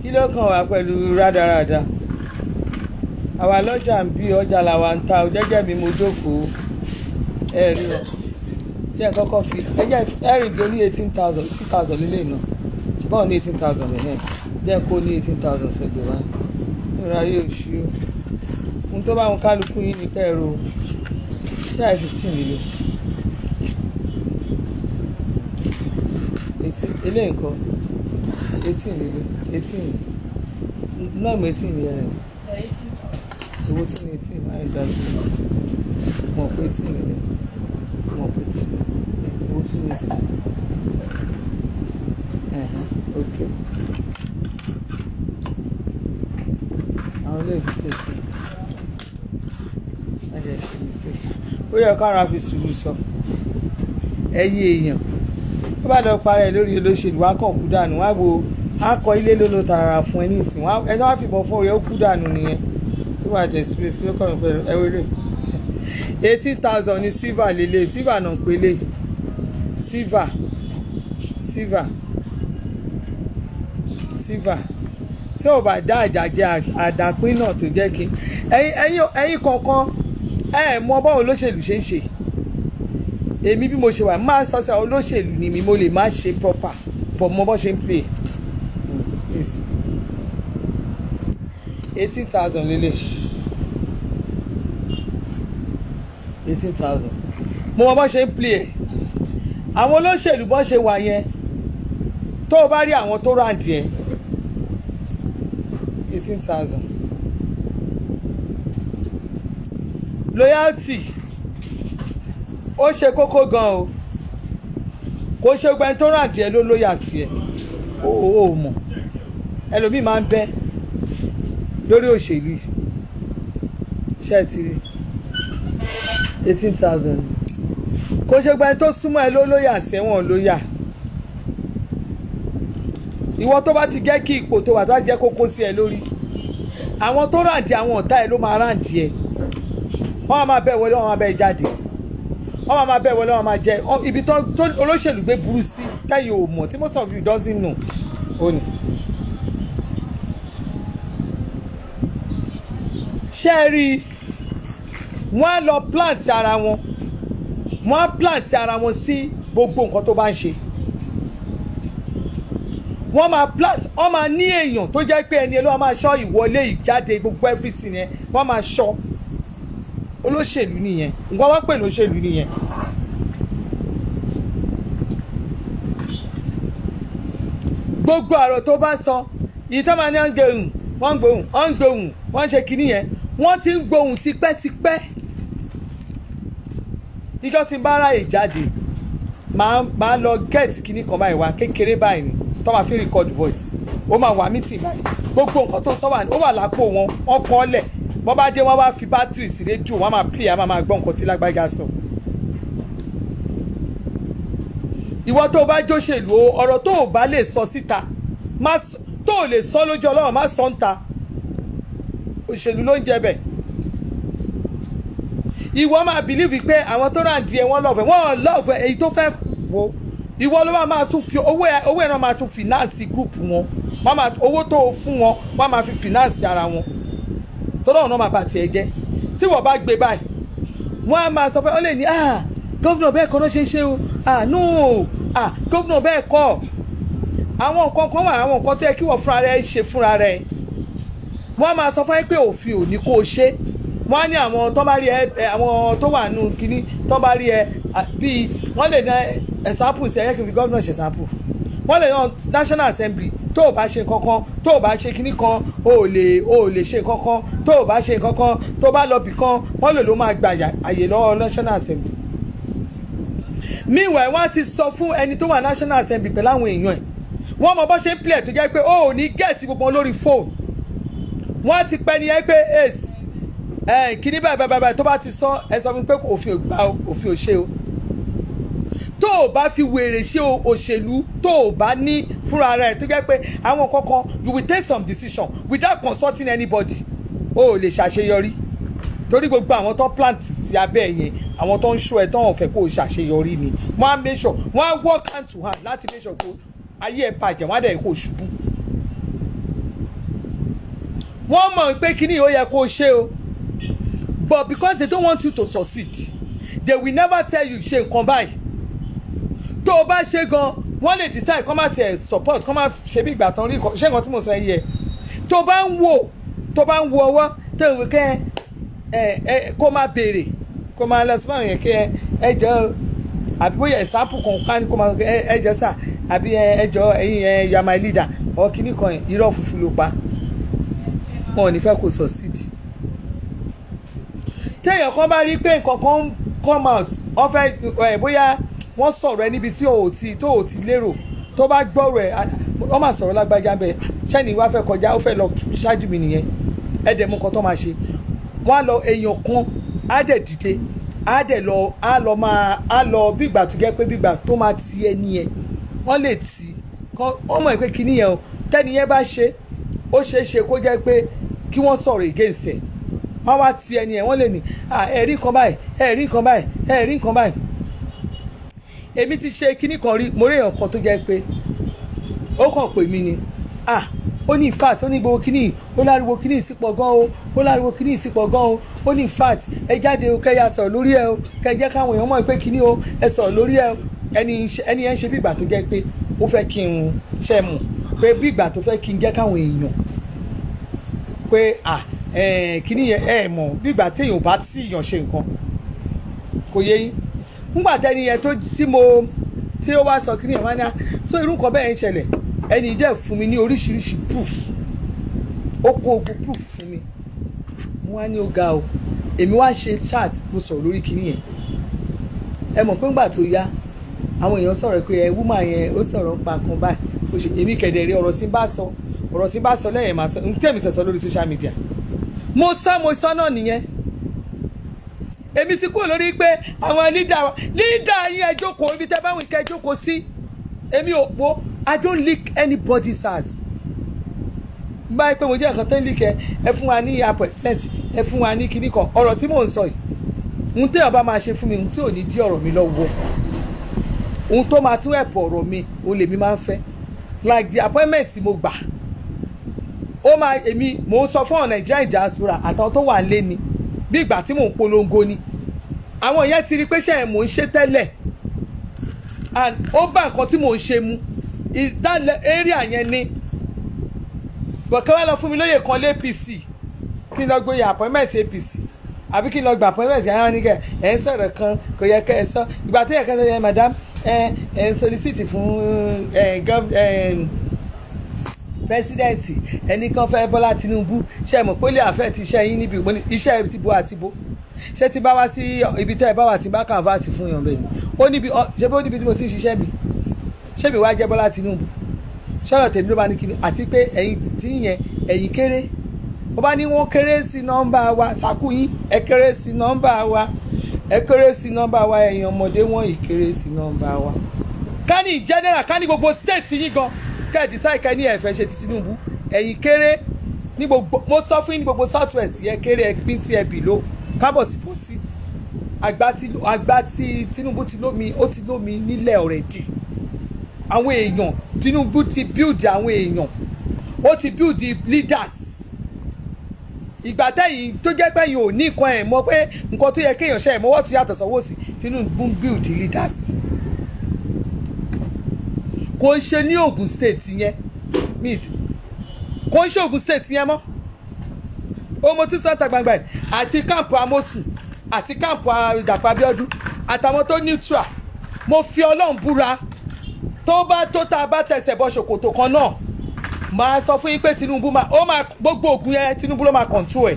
Kí ló kàn wá pẹ̀lú rádaràda? Àwa lọ́jà ń bí ọjà làwa ń ta ọ jẹ́jẹ́ mi mo jókòó ẹ̀rí ọ tí ẹ̀ kọ́kọ́ fi ẹ̀jẹ̀ ẹ̀rìn gbé ní 18,000 2,000 nílé náà ṣùgbọ́n ní 18,000 ẹ̀hẹ́n jẹ́ kó ní 18,000 ṣẹ̀gbẹ̀ wá ìrora yóò ṣú ohun tó bá wọn kálukú yín ní kẹ́ẹ̀rọ ṣé àì 15 nílé ilé nǹkan 18 nílé 18 náà mọ̀ 18 nílé rẹ̀ owó tí ní 18 àì dájú mọ̀ pé 18 nílé mọ̀ pé 18 owó tí ní 18 ok àwọn ilé ìfúnṣe sí ẹ̀jẹ̀ ṣe mistake ó yẹ kára fi sùúrù sọ ẹ̀yìn èèyàn ó bá lọ parẹ́ lórí olóṣèlú wá kàn kú dànù wá gbo akọ ilé lólo tààrà fún ẹ ní ìsìn ẹni wá fìbọn fún òye ó kú dànù nìyẹn tó bá jẹ space kí ló kọ́ mi pẹ̀lú ẹwẹ́rẹ́ 18,000 ní silver lélẹ̀ silver náà pélé silver tí ò bá dá àjàjẹ àdàpín náà tó jẹ́ kí ẹ̀yin kọ̀ọ̀kan mọ báwo olóṣèlú ṣe ń ṣe èmi bí mo ṣe wà máa ń sọ́sẹ́ olóṣèlú ni mi mo lè má ṣe proper but mo bọ́ ṣe ń play 18,000 lélẹ̀ 18,000 mo mọ bọ́ ṣe ń play àwọn olóṣèlú bọ́ ṣe wà yẹn tó o bá rí àwọn tó ráǹdì ẹ 18,000 loyalty ó ṣe kókó gan o kò ṣe gbẹ́ni tó ráǹdì ẹ ló lóyà sí ẹ ó mọ̀ ẹlòmíì máa ń bẹ́ lórí òṣèlú ṣe ti rí 18,000 kò ṣe gbẹ́ni tó súnmọ́ ẹ ló lóyà sí ẹ̀wọ̀n lóyà ìwọ tó bá ti jẹ́ kí ipò tó wà tó bá jẹ́ kókó sí ẹ lórí àwọn tó ráǹdì àwọn ọ̀tá ẹ ló máa ráǹdì ẹ wọ́n máa bẹ̀ wọlé wọ́n máa bẹ̀ jáde wọ́n máa bẹ̀ wọlé wọ́n máa jẹ ibi tó olóṣèlú gbé burú sí tẹ́yìn ò mọ̀ tí most of you doesn't know ó ní. ṣé ẹ rí i wọ́n á lọ plant ara wọn wọ́n á plant ara wọn sí gbogbo nǹkan tó bá ń ṣe wọ́n máa plant wọ́n máa ní èèyàn tó jẹ́ pé ẹni ẹ ló máa ṣọ́ ìwọlé ìjáde gbogbo everything yẹn wọ́n máa ṣọ́ olóṣèlú nìyẹn nǹkan wọ́n pè lóṣèlú nìyẹn. gbogbo àrò tó bá sọ yìí tó máa ní wọ́n ń gbóhùn wọ́n ń gbóhùn wọ́n ń ṣe kinní yẹn wọ́n ti ń gbóhùn tipẹ́tipẹ́ ìjọ tí bá ráyè jáde máa lọ gẹ́ẹ̀tì kinní kan báyìí wá kékeré báyìí ni tó máa fi record voice ó máa wà mítì báyìí gbogbo nǹkan tó sọ ó wà lápò wọn wọ́n kọ́ lẹ̀ wọ́n bá dé wọ́n wá fi bátìrì sí rédíò wọ́n máa play àmọ́ máa gbọ́ nǹkan tí lágbájá sọ. ìwọ tó o bá jóṣèlú ọ̀rọ̀ tó o bá lè sọ síta tó o lè sọ lójú ọlọ́run má sọ ń ta òṣèlú ló ń jẹ bẹ́ẹ̀. ìwọ máa bìlíìfì pé àwọn tó ràn díẹ̀ wọ́n lọ́ọ̀fẹ́ wọ́n lọ́ọ̀fẹ́ èyí tó fẹ́ wo ìwọ ló máa tún fi owó ẹ̀ náà máa tún finance group wọn owó tó o fún wọn wọ́n máa fi finance ara wọn tọ́lọ́run náà máa bá tiẹ̀ jẹ́ tí wọ́n bá gbé báyìí wọ́n á máa sọ fún ọ lè ní gọ́vnà bẹ́ẹ̀ kọ́ ló ṣe ń ṣe o no gọ́vnà bẹ́ẹ̀ kọ́ àwọn nǹkan kan wà àwọn nǹkan tó yẹ kí wọ́n fúnra rẹ̀ ṣe fúnra rẹ̀ wọ́n á máa sọ fún ẹ pé òfin ò ní kó o ṣe wọ́n á ní àwọn tó bá rí ẹ àwọn tó wà nù kínní tó bá rí ẹ bíi wọ́n lè ná example sí ẹ̀yẹ́ kí n fi gọ́vnà ṣe example wọ́n lè ná national assembly tó o bá ṣe kankan tó o bá ṣe kinní kan o ò lè ṣe kankan tó o bá ṣe kankan tó o bá lọ bì kan wọ́n lè ló máa gba àyè lọ́wọ́ national assembly. meanwhile wọ́n ti sọ fún ẹni tó wà national assembly pẹ̀lú àwọn èèyàn ẹ̀ wọ́n mọ bó ṣe ń play tó jẹ́ pé o ò ní gẹ̀ẹ́sì gbogbo wọn lórí fóònù wọ́n ti pẹ́ ni ẹ pé ace kinní báyìí tó bá ti sọ ẹ sọ fún mi pé òfin ò gbà òfin ò ṣe o tó o bá fi wèrè ṣe òṣèlú tó o bá ní fúnra rẹ̀ tó jẹ́ pé àwọn kankan you will take some decision without consulting anybody o ò lè ṣàṣeyọrí torí gbogbo àwọn tó plant sí abẹ́ yẹn àwọn tó ń ṣó ẹ tó ń fẹ́ kó o ṣàṣeyọrí ni wọ́n á make sure wọ́n á work hand to hand láti make sure kó ayé ẹ̀ bàjẹ́ wọ́n á dẹ̀ kó o ṣubú. wọ́n mọ̀ pé kíní ó yẹ kó o ṣe o but because they don't want you to succeed they will never tell you ṣe nǹkan báyìí tó o bá ṣe gan wọ́n lè decide kọ́ máa tiẹ̀ support kọ́ máa ṣe bí ìgbà tán rí ṣé nǹkan tí mo sọ yẹ tó bá ń wo ọwọ́ tó ń wò kẹ́ kó máa béèrè kó máa lọ sí fún àwọn yẹn kẹ́ ẹ jọ àbí bóyá example kan ká ní kó máa ẹ jọ sà àbí ẹ jọ ẹ̀yin you are my leader ọ̀ kíní kan irọ́ funfun ló pa wọn ò ní fẹ́ kó succeed. téèyàn kan bá rí pé nǹkan kan come out wọ́n fẹ́ bóyá wọ́n sọ̀rọ̀ ẹ níbi tí tó ò ti lérò tó bá gbọ́rọ̀ ẹ wọ́n máa sọ̀rọ̀ lágbájá bẹ́ẹ̀ ṣẹ́ni wá fẹ́ kọjá ó fẹ́ lọ ṣáájú mi nìyẹn ẹ̀dẹ̀ mú kan tó máa ṣe wọ́n á lọ èèyàn kan á dẹ̀ dìde á lọ bígbà tó jẹ́ pé bígbà tó máa ti ẹni yẹn wọ́n lè tì wọ́n mọ̀ pé kíní yẹn o tẹ́ni yẹn bá ṣe ó ṣeé ṣe kó jẹ́ pé kí wọ́n sọ̀rọ̀ against ẹ̀ wọ́n wá ti ẹni yẹn wọ́n lè ní ẹ̀rí nǹkan báyìí ẹ̀rí nǹkan báyìí ẹ̀rí nǹkan báyìí. èmi ti ṣe kíní kan rí mo rí èèyàn kan tó jẹ́ pé ó kàn pè mí ni ó ní in fact ó ní gbogbo kíní ó láriwo kíní ìsìpọ̀ gan o ó láriwo kíní ìsìpọ̀ gan o ó ní in fact ẹ jáde o kẹ́yà sọ̀rọ̀ lórí ẹ o kẹ́ jẹ́ káwọn èèyàn mọ̀ pé kíní o ẹ sọ̀rọ̀ lórí ẹ o ẹni yẹn ṣe bí ìgbà tó jẹ́ pé ó fẹ́ kí n ṣe mọ̀ pé bí ìgbà tó fẹ́ kí n jẹ́ káwọn èèyàn pé kíní yẹn mọ̀ bí ìgbà téèyàn ò bá tí èèyàn ṣe nǹkan kò yé yín nígbà tẹ́ni yẹn tí ó wá sọ kíní yẹn wá ní so irú nǹkan bẹ́ẹ̀ ń ṣẹlẹ̀ ẹni dẹ̀ fún mi ní oríṣiríṣi proof ó kó ogun proof fún mi mo wá ní ó ga o èmi wá ṣe chat mo sọ̀rọ̀ lórí kíní yẹn ẹ mọ̀ pé ńgbà tó yá àwọn èèyàn sọ̀rọ̀ pé woman yẹn ó sọ̀rọ̀ ń pa kan báyìí ó ṣe èmi kẹ̀dẹ̀ rí ọ̀rọ̀ tí ń bá sọ lẹ́yìn máa sọ tẹ̀mí sọ̀sọ̀ lórí social media mo sọ náà nìyẹn èmi ti kúrò lórí pé àwọn leader yín ẹ jókòó ibi tẹ́ bá wù kẹ́ jókòó sí èmi ò pọ̀ I don't leak anybody's house. Báyìí pé mo jẹ́ nǹkan tó ń leak ẹ fún wa ní appointment ẹ fún wa ní kíní kan ọ̀rọ̀ tí mò ń sọ yìí ohun téèyàn bá máa ṣe fún mi ohun tí ò ní dí ọ̀rọ̀ mi lọ́wọ́ ohun tó máa tún ẹ̀pọ̀ ọ̀rọ̀ mi òun lèmi máa ń fẹ́ like the appointment tí mo gbà ó máa èmi mò ń sọ fún ọ̀nà Nigerian diaspora àtàwọn tó wà lé ni bí ìgbà tí mò ń polongo ni àwọn yẹn ti rí pé ṣe mò ń ṣe tẹ́lẹ̀ and ó bá nǹkan tí mò ń ṣe mu that area yẹn ni bọ̀kẹ́ wá lọ fún mi lóye kan lé APC kí n lọ gbóyè appointment APC àbí kí n lọ gba appointment yàrá nígẹ̀ ẹ̀ ń sọ̀rọ̀ kan kò yẹ kẹ́ ẹ sọ ìgbà tó yẹ kẹ́ ẹ sọ yẹ madam ẹ ń solicit fún president ẹnì kan fẹ́ Bọ́lá Tinubu ṣe mọ̀ pé lè àfẹ́ ti iṣẹ́ yín níbi ìgbóni iṣẹ́ ti bo àti bo ṣé ti bá wá sí ibi tẹ́ ẹ bá wà tí bá canvas fún yàn bẹ́ẹ̀ ni ó níbi ṣé bí ó níbi tí mo ti ń ṣiṣẹ́ mi ṣé mi wá jẹ́ Bọ́lá Tinubu ṣọ́rọ̀ tèmi ló bá ní kíni àti pé ẹ̀yin tí yẹn ẹ̀yin kéré ó bá ní wọ́n kéré sí nọ́mbà wa sàkú yín ẹ kéré sí nọ́mbà wa ẹ kéré sí nọ́mbà wa ẹ̀yin ọmọdé wọ́n yìí kéré sí nọ́mbà wa. ká ní general ká ní gbogbo state yín gan kẹ́ ẹ̀ decide kẹ́ ní ẹ̀fẹ́ ṣe ti Tinubu ẹ̀yin kéré ní gbogbo mo sọ fún yín ní gbogbo south west yẹ kéré ẹ pín tí ẹ bì ló kábọ̀ sí bó sí àgbà tí Tinubu ti lómi ó ti lómi nílẹ̀ already àwọn èèyàn Tinubu ti build àwọn èèyàn ó ti build leaders ìgbà tẹ́yìn tó jẹ́ pé yìí ò ní nǹkan ẹ̀ mọ̀ pé nǹkan tó yẹ kéèyàn ṣe ẹ̀ mọ́wọ́ tó yàtọ̀ sọ́wọ́ sí Tinubu ń build leaders kò ń ṣe ní Ogun State yẹn kò ń ṣe Ogun State yẹn mọ́ ọmọ tí sọ́ńtà gbangba ẹ̀ àti káàmpù Amosun àti káàmpù Dàpọ̀ Abíọ́dún àtàwọn tó neutral mo fi Ọlọ́run búra tó bá tó tá a bá tẹsẹ̀ bọ́ ṣòkòtò kan náà máa sọ fún yín pé Tinubu ó máa gbogbo Ògùn yẹn Tinubu ló máa control ẹ̀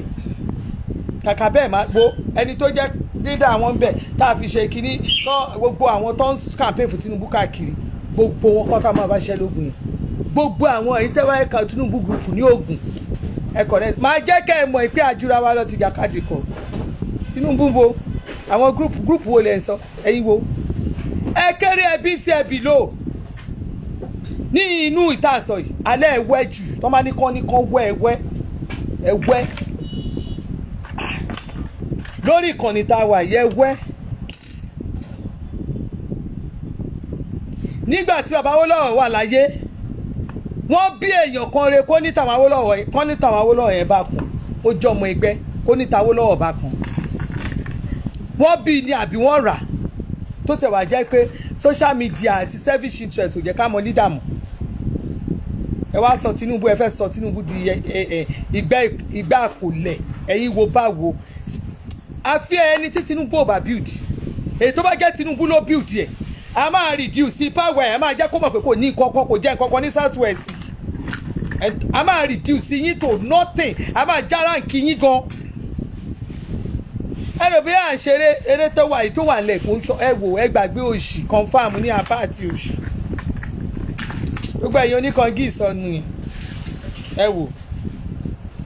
kàkà bẹ́ẹ̀ máa gbó ẹni tó jẹ́ dídá àwọn ń bẹ̀ tá a fi ṣe kínní tó gbogbo àwọn tó ń campaign fún Tinubu káàkiri gbogbo wọn kọ́ tá máa bá ṣiṣẹ́ lógun yẹn gbogbo àwọn èyí tẹ́wọ́ ẹ̀ka Tinubu group ní Ògùn ẹ̀kọ́ rẹ̀ máa jẹ́ kẹ́ ẹ mọ̀ pé àjúra wa lọ ti jà káàdì kọ Tinubu bo àwọn group wo lẹ̀ ń sọ ẹ̀yin wo ẹ kéré ẹbí tí ẹ bì lò ní inú ìtàsọ yìí alẹ́ ẹ̀wẹ́ jù tó máa ní kán wẹ́ lórí ìkànnì tá a wà yẹ wẹ́. nígbà tí bàbá Awólọ́wọ̀ wà láyé wọ́n bí èèyàn kan re kó ní tàwọn Awólọ́wọ̀ yẹn bá kún ó jọ ọmọ ẹgbẹ́ kó ní tàwọn Awólọ́wọ̀ bá kún wọ́n bí ní àbí wọ́n rà tó tẹ̀ wá jẹ́ pé social media àti selfish interest ò jẹ́ ká mọ leader mọ́ ẹ wá sọ Tinubu ẹ fẹ́ sọ Tinubu di ìgbà àkọlẹ̀ ẹ̀yin wo bá wo àfi ẹni tí Tinubu ò bá build èyí tó bá jẹ́ Tinubu ló build yẹ a máa reduce power ẹ̀ a máa jẹ́ kó mọ̀ pé kò ní nǹkan kan kò jẹ́ nǹkan kan ní south west a máa reduce yín to nothing a máa já ránkì yín gan ẹ lò bí à ń ṣeré eré tó wà yìí tó wà nílẹ̀ kó ń sọ ẹ wò ẹ gbàgbé òṣì confam ní apá àti òṣì gbogbo ẹ̀yin oníkangí ìsọnù yẹn ẹ wò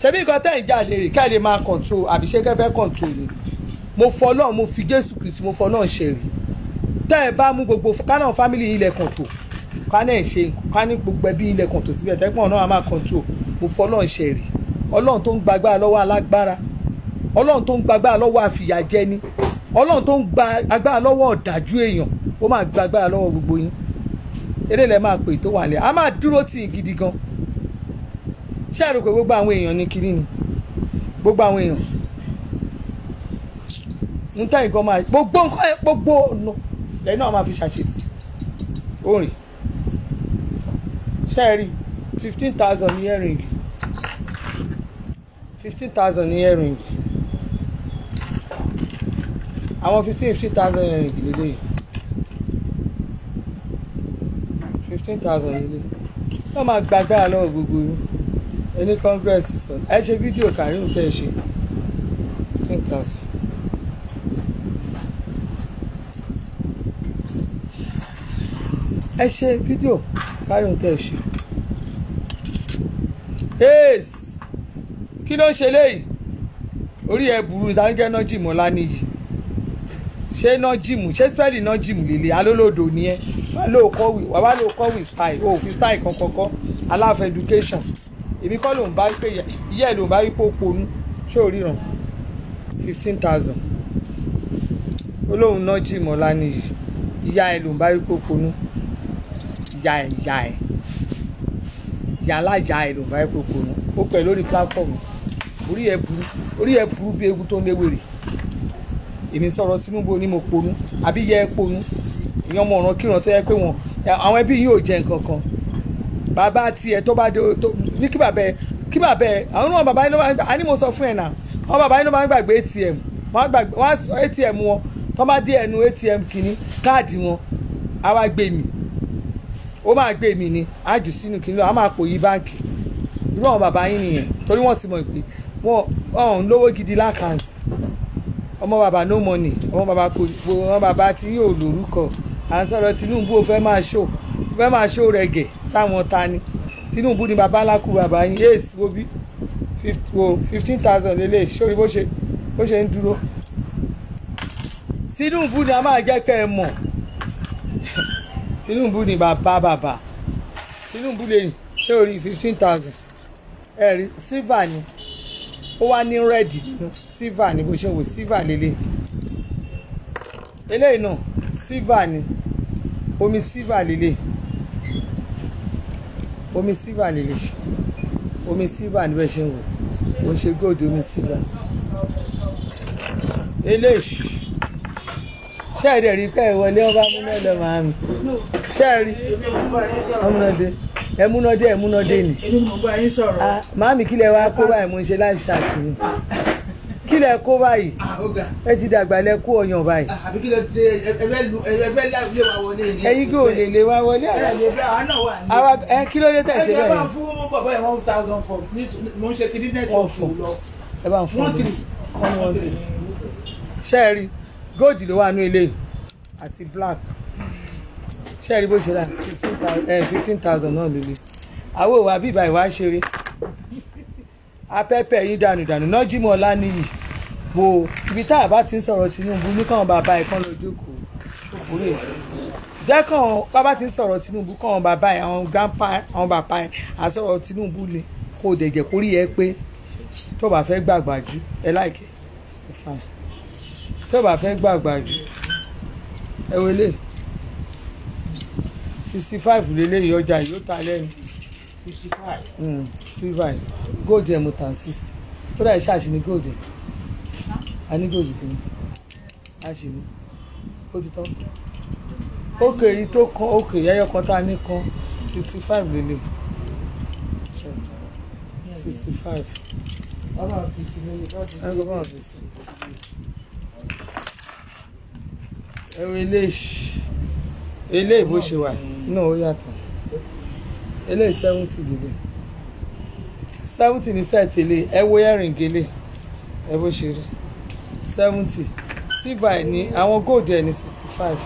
ṣebí nǹkan tẹ̀ ń jà lérè ká lè máa control àbí ṣé kẹ́fẹ́ control ni mo fọlọ́ mo fi Jésù Kristi mo fọlọ́ ṣẹ̀rí tẹ́ ẹ bá mú gbogbo kánà fámìlì ilẹ̀ kan tó kánà ẹ̀ ṣe kánà gbogbo ẹbí ilẹ̀ kan tó síbẹ̀ tẹ́pọ̀n náà máa control mo fọlọ́ ṣẹ̀rí Ọlọ́run tó ń gbàgbára lọ́wọ́ alágbára Ọlọ́run tó ń gbàgbára lọ́wọ́ àfìyàjẹni Ọlọ́run tó ń gba agbára lọ́wọ́ ọ̀dájú èèyàn ó máa gbàgbára lọ́wọ́ gbogbo yín eré lẹ máa pè tó wà lẹ a máa dúró tì í gidi gan ṣé ẹ rò pé gbogbo àwọn èèyàn ní kiri ni gbogbo àwọn èèyàn ń tẹ́ nǹkan máa gbogbo nǹkan gbogbo ọ̀nà lẹ́yìn náà máa fi ṣàṣetì orin ṣé ẹ rí 15,000 ní earring 15,000 ní earring àwọn 15,000 earring lélẹ́yìn 15,000 lélẹ́yìn wọ́n máa gbàgbára lọ́wọ́ gbogbo yín ẹni congress sọ ẹ ṣe fídíò Karim tẹ́ ẹ ṣe 15,000. ẹ ṣe fídíò Karim tẹ́ ẹ ṣe. ace kí ló ń ṣe léyìí orí ẹ burú ìdáńgẹ́ náà jìmọ̀ lánìyí ṣé náà jìmù ṣé spẹ́ẹ̀lì náà jìmù lélẹ̀ alólòdò ni ẹ wà ló kọ́ with style o fi style kankan kọ́ aláfẹ́ education èmi kọ́ ló ń bá pé ìyá ẹ̀ ló ń bá rí pé ó ponú ṣé ò ríran 15,000 olóhùn náà jìmọ̀ lánìyí ìyá ẹ̀ ló ń bá rí pé ó ponú ìyá alájà ẹ̀ ló ń bá rí pé ó ponú ó pẹ̀ lórí platform orí ẹ̀ burú bí egun tó ń léwèrè èmi sọ̀rọ̀ Tinubu ní mo ponú àbí yẹ ẹ ponú ìyẹn ọmọ ọ̀ràn kíran tó yẹ pé wọn àwọn ẹbí yìí ò jẹ nǹkan kan bàbá tiẹ̀ tó bá dé ní kí bàbá ẹ àwọn náà bàbá yín ló máa ń gbà á ní mo sọ fún ẹ̀ náà àwọn bàbá yín ló máa ń gbàgbé ATM wọ́n ATM wọn tó bá dé ẹnu ATM kìíní káàdì wọn á wá gbé mi ó máa gbé mi ni á jù sínú kìíní lọ á máa pò yí báǹkì irú àwọn bàbá yín nìyẹn torí wọ́n ti mọ̀ pé wọ́n ń lówó gidi lákàntì ọmọ bàbá no money ọmọ bàbá kò ọmọ bàbá tí yóò lórúkọ à ń sọ̀rọ̀ Tinubu ò fẹ́ máa ṣó rẹ̀gẹ̀ sáwọn ta ni Tinubu ni bàbá ńlá kú bàbá yín ace wo bí 15,000 lélẹ̀ sórí bó ṣe ń dúró Tinubu ni a máa jẹ́ kẹ́ ẹ mọ̀ Tinubu ni bàbá Tinubu lè ṣé orí 15,000 ẹ̀rí silver ni ó wá ní rẹ́ẹ̀dì nínú silver ni bó ṣe wò silver lélẹ̀ eléyìí náà silver ni omi silver lélẹ̀ omi silver lélẹ̀ omi silver ni bẹ́ẹ̀ ṣe ń wò ó ń ṣe gold omi silver eléyìí ṣẹ́ẹ̀rì rí pẹ́ ìwọlé ọba múnádé máa mi ṣẹ́ẹ̀rì ọmúnádé ẹmúnádé ni màámi kí lẹ wá kó báyìí mo ń ṣe live chat ni kí lẹ kó báyìí ẹ ti dàgbà lẹ kó ọyàn báyìí ẹ̀yin kò lè wá wọlé àwa ẹ kí ló dé tẹ̀ ṣe bẹ́ẹ̀ ẹ bá fún bàbá yẹn 1,000 for mo ń ṣe kiri network lọ ẹ bá ń fún mi ṣẹ́ẹ̀rì gold ló wà ní ilé àti black ṣẹ́ẹ̀rì bó ṣe rà 15,000 náà lélẹ̀ àwọn òwà bíbá ìwà ṣeré afẹ́fẹ́ yín dànù náà jímọ̀ ọ̀la nìyí wo ibi tá a bá ti ń sọ̀rọ̀ Tinubu ní káwọn bàbá ẹ̀ kán lọ jókòó òkúrè jẹ́ káwọn bàbá ti ń sọ̀rọ̀ Tinubu káwọn bàbá ẹ̀ àwọn grandpa àwọn bàbá ẹ̀ àsọ̀rọ̀ Tinubu ni kò dẹ̀jẹ̀ kórí ẹ pé tó bá fẹ́ gbàgbà jù ẹ láìkẹ́ ẹ fà tó bá fẹ́ gbàgbà jù ẹ wọlé 65 lélẹ́yìí ọjà yóò ta lẹ́nu 65. silver gold ẹ̀ mo tàn 60 tó dà iṣẹ́ àṣìní gold ẹ̀ a ní gold tó ní àṣìní ó ti tán òkè yìí tó kan òkè ẹyọ kan tá a ní kan 65 lélẹ̀ 65 Ọmọ fi sí lórí bọ́ọ̀dù. ẹ gbọ́ bá wọn fi sí ẹ wo eléyìí bó ṣe wà náà ó yàtọ̀ eléyìí 70 gèlè 70 ní sẹ́ẹ̀tì ilé ẹ wo ẹ̀rìn gèlè ẹ bó ṣe rí 70 silver ní àwọn gold ẹ̀ ní 65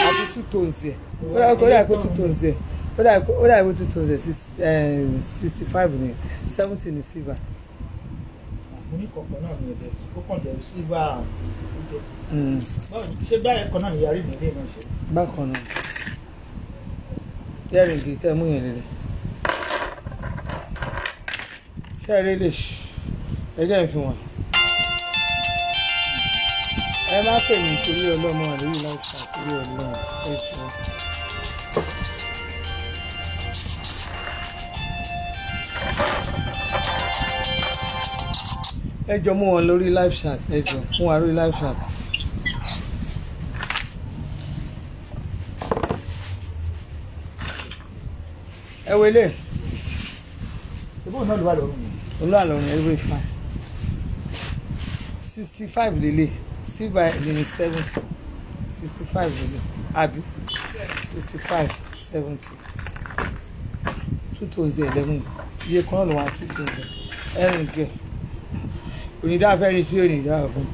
àti 2 tones ẹ̀ ó dà pé 2 tones ẹ̀ ó dà pé 2 tones ẹ̀ 65 ní 70 ní silver. Mo ní kọ̀ọ̀kan náà ní ẹ̀dẹ̀ ó kàn jẹ́ silver. Ṣé báyìí kan náà ni yàrá ìdílé náà ṣe? Bákan náà ẹ̀rìn gèlè tẹ́ mú yẹn lélẹ̀ ṣé ẹ rí lè ṣe ẹjẹ́ ìfihàn ẹ má pè mí torí ọlọ́mọ àlóyè láìpẹ́ torí ọlọ́mọ ẹ jọ. ẹ jọ mú wọn lórí live chat ẹ jọ mú wọn lórí live chat. ẹ wọlé Ìbò náà ló wà lọ́rùn mi. olúwàlọ́run every fine 65 lélẹ̀ silver ní 70 65 lélẹ̀ àbí 65 70 2011 iye kan náà ló wà 2000 ẹ̀rìn gẹ̀ onídàáfẹ́rin tí onídàá fún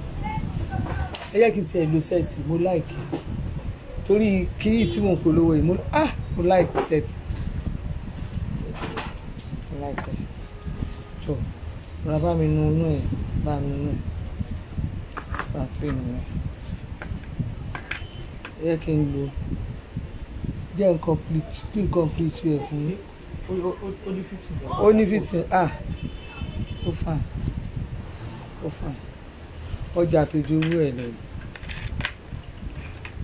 ẹ jẹ́ kí n tiẹ̀ lo sẹ́ẹ̀tì mo láìkì torí kíní tí mo ń polówó yìí mo láìkì sẹ́ẹ̀tì mo láìkì tó rà bá mi nu inú ẹ̀ bá mi nu ẹ̀ bá pè nù ẹ̀ ẹ jẹ́ kí n lo jẹ́ n complete ẹ̀ fún mi Ó ní fitting. ó ní fitting ó fine ó fine ọjà tó ju owó ẹ̀ lọ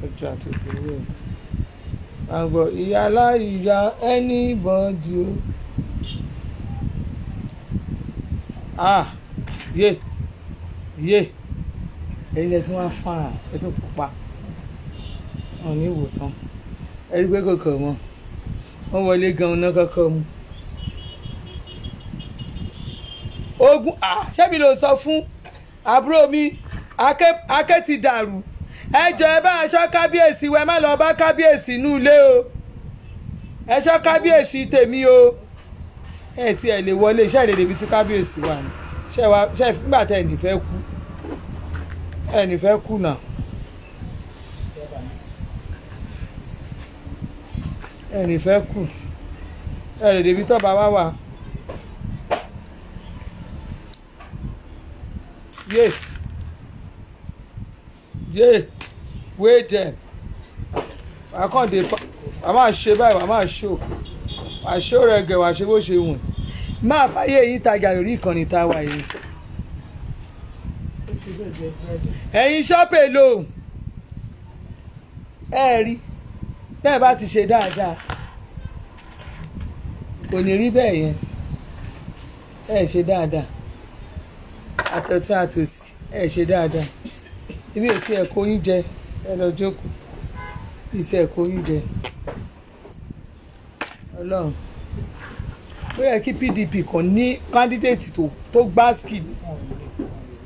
ọjà tó ju owó ẹ̀ àgbọ̀ ìyálà ìyá anybody o yé ẹ̀yin ẹ̀ tí wọ́n á fara ẹ̀ tó pupa wọn ní ìwò tán ẹ rí pé kòkò wọn wọ́n wọlé gan-an náà kọ́kọ́ mu ogun ṣebí ló sọ fún àbúrò mi akẹ́ ti dàrú ẹjọ́ ẹ bá aṣọ kábíyèsí wẹ má lọ bá kábíyèsí inú ilé o ẹṣọ kábíyèsí tèmi o ẹ tí ẹ lè wọlé iṣẹ́ ìdèdè ibi tí kábíyèsí wà ní ṣe nígbà tẹ ẹnì fẹ́ kú náà ẹnì fẹ́ kú ẹ lè débi tọ́ba wá wà. Wait them. I can't dey a máa ṣe báyìí wà máa ṣó wà ṣó rẹ̀ gẹ̀ wà ṣe bó ṣe wùn máa fàyè yìí tajà lórí ìkànnì tá a wà yìí. ẹ̀yin ṣọ́pẹ̀ lò ẹ rí bẹ́ẹ̀ bá ti ṣe dáadáa kò ní rí bẹ́ẹ̀ yẹn ẹ ṣe dáadáa àtọ̀tún àtòsí ẹ ṣe dáadáa ibi ètí ẹ̀kọ́ yín jẹ ẹ lọ jókòó ètí ẹ̀kọ́ yín jẹ ọlọ́run ó yẹ kí PDP kàn ní candidate tó gbáàsì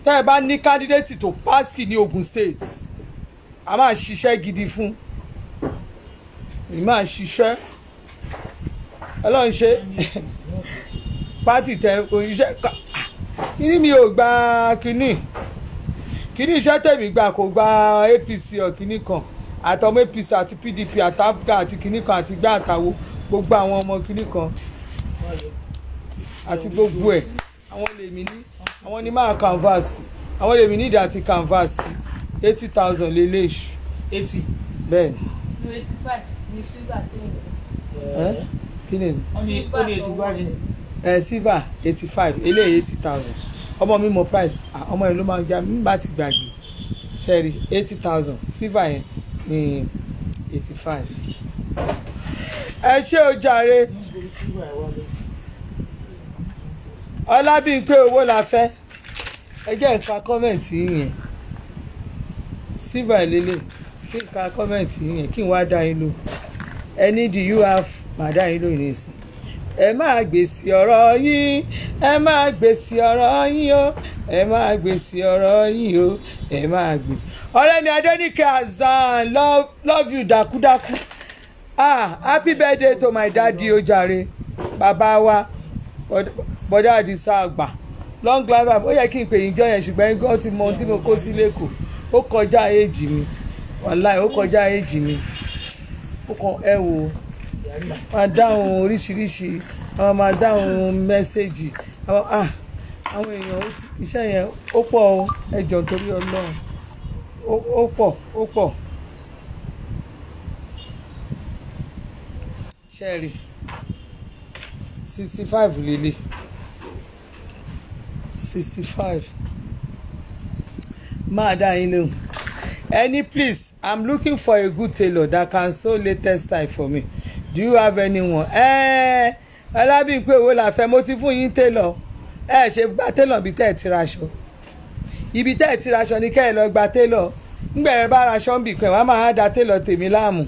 tẹ́ ẹ bá ní candidate tó pàṣì ní Ogun State a máa ṣiṣẹ́ gidi fún ì máa ṣiṣẹ́ ọlọ́run ṣe pátì tẹ oníṣẹ́ kíní mi ò gba kíní iṣẹ́ tẹ̀mí gbà kò gba APC ọ̀kíní kan àtọmọ APC àti PDP àtàbùkà àti kíní kan àti gbà àtàwọ gbogbo àwọn ọmọ kíní kan àti gbogbo ẹ̀ àwọn lèmi ní àwọn ní máa canvas àwọn lèmi ní ìdá àti canvas 80,000 lélẹ́ẹ̀ṣù 80. bẹ́ẹ̀ ni. 85 ní ṣúgà tó ń kí ni. Ó ní 85 ní. silver 85 eléyìí 80,000 ọmọ mi mọ price ọmọ yẹn ló máa ń já mi bá ti gbàgbé ṣẹ́rí 80,000 silver yẹn ní 85. ẹ ṣé o jàre Ọlábímpé owó la fẹ́ ẹ jẹ́ nǹkan kọ́mẹ̀ntì yẹn silver lélẹ̀ kí nǹkan kọ́mẹ̀ntì yẹn kí n wá dá yín lò ẹni do you have máa dá yín lò yín nìsín ẹ máa gbèsè ọ̀rọ̀ yín ẹ máa gbèsè ọ̀rọ̀ yín o ẹ máa gbèsè ọ̀rọ̀ yín o ẹ máa gbèsè. ọ̀rẹ́ mi Adéníkẹ́ Azan love you dákúdákú happy birthday to my daddy o jàre bàbá wa bọ́dá Àdìsá àgbà long life ó yẹ kí n pè yín jọ yẹn ṣùgbọ́n ẹni gan ti mọ ohun tí mo kó sí lẹ́kọ̀ọ́ ó kọjá èjì mi wàláì ó kọjá èjì mi ó kàn ẹ wò máa dáhùn oríṣiríṣi àwọn máa dáhùn mẹ́sẹ̀gì àwọn èèyàn iṣẹ́ yẹn ó pọ̀ o ẹjọ́ torí Ọlọ́run ó pọ̀ ṣẹ́ẹ̀rì 65 lélẹ̀ 65 máa dá yín lóhùn any please I'm looking for a good tailor that can sew latest style for me do you have anyone Ọlábímpé owó la fẹ́ mo ti fún yín tailor ṣe gba tailor bí tẹ́ ẹ̀ ti raṣọ ibi tẹ́ ẹ̀ ti raṣọ ni kẹ́ ẹ̀ lọ gba tailor ńgbà ẹ̀ bá raṣọ ń bì kan wàá máa da tailor tèmi láàmú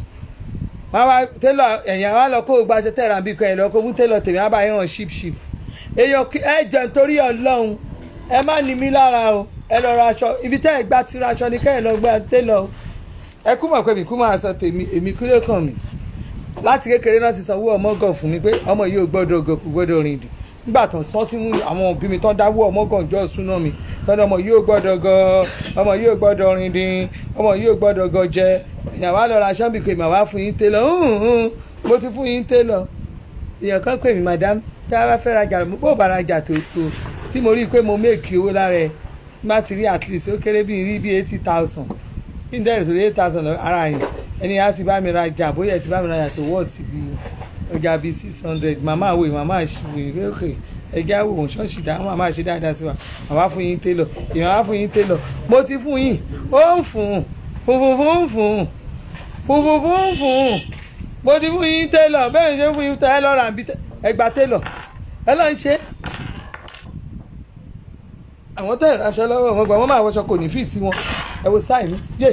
wàá wá tailor ẹ̀yàn wá lọ kó o gbaṣọ tẹ́ ẹ̀ rà bí kan ẹ̀ lọ kó mú tailor tèmi wàá bá yín ràn ship èèyàn ẹ jọ nítorí Ọlọ́run ẹ má ní mí lára o ẹ lọ raṣọ ibi tẹ́ ẹ̀ gba ti raṣọ ni kẹ́ ẹ̀ lọ gba tailor ẹ kú mọ̀ pé mi kú máa sọ tèmi èmi kú lè kàn mí láti kékeré náà ti sanwó ọmọgàn fún mi pé ọmọ yìí ò gbọ́dọ̀ gò kò gbọ́dọ̀ rìn dì nígbà tán sọ tí mú àwọn òbí mi tán dáwọ́ ọmọgàn jọ súná mi tán ọmọ yìí ò gbọ́dọ̀ gọ ọmọ yìí ò gbọ́dọ̀ rìn dì ọmọ yìí ò gbọ́dọ̀ gọ jẹ èèyàn wá lọ ra ṣọ́ọ̀bì pé màá wá fún yín télọ̀ mo ti fún yín télọ̀ èèyàn kan pè mí madam tí a bá fẹ́ rajà bó bá rajà tó tí mo rí i pé mo méèkì owó lára ẹ̀ má ti rí at least ó kéré bí 80,000 kí n dẹ́rẹ̀ sórí 8,000 ara yẹn ẹni á ti bá mi rajà bóyá ẹ ti bá mi rajà tó wọ́ọ̀tì bí ọjà bíi 600 màmá àwòye màmá àṣìwò ìwé òkè ẹgbẹ́ àwòrán ṣọ́ọ̀ṣì dá màmá àṣẹ dáadáa sí wa màmá fún yín télọ̀ èèyàn á fún yín télọ̀ mo ti fún yín ó ń fún mo ti fún yín télọ̀ bẹ́ẹ̀ ni ṣe fún yín télọ̀ ẹ lọ́ọ́ rà bí ẹgbà télọ̀ ẹ lọ́ọ́ ń ṣe àwọn tẹ́ ìraṣọ lọ́wọ́ wọn gbà wọ́n máa wọṣọ kò ní fìtì wọn ẹ wo sáì mi yé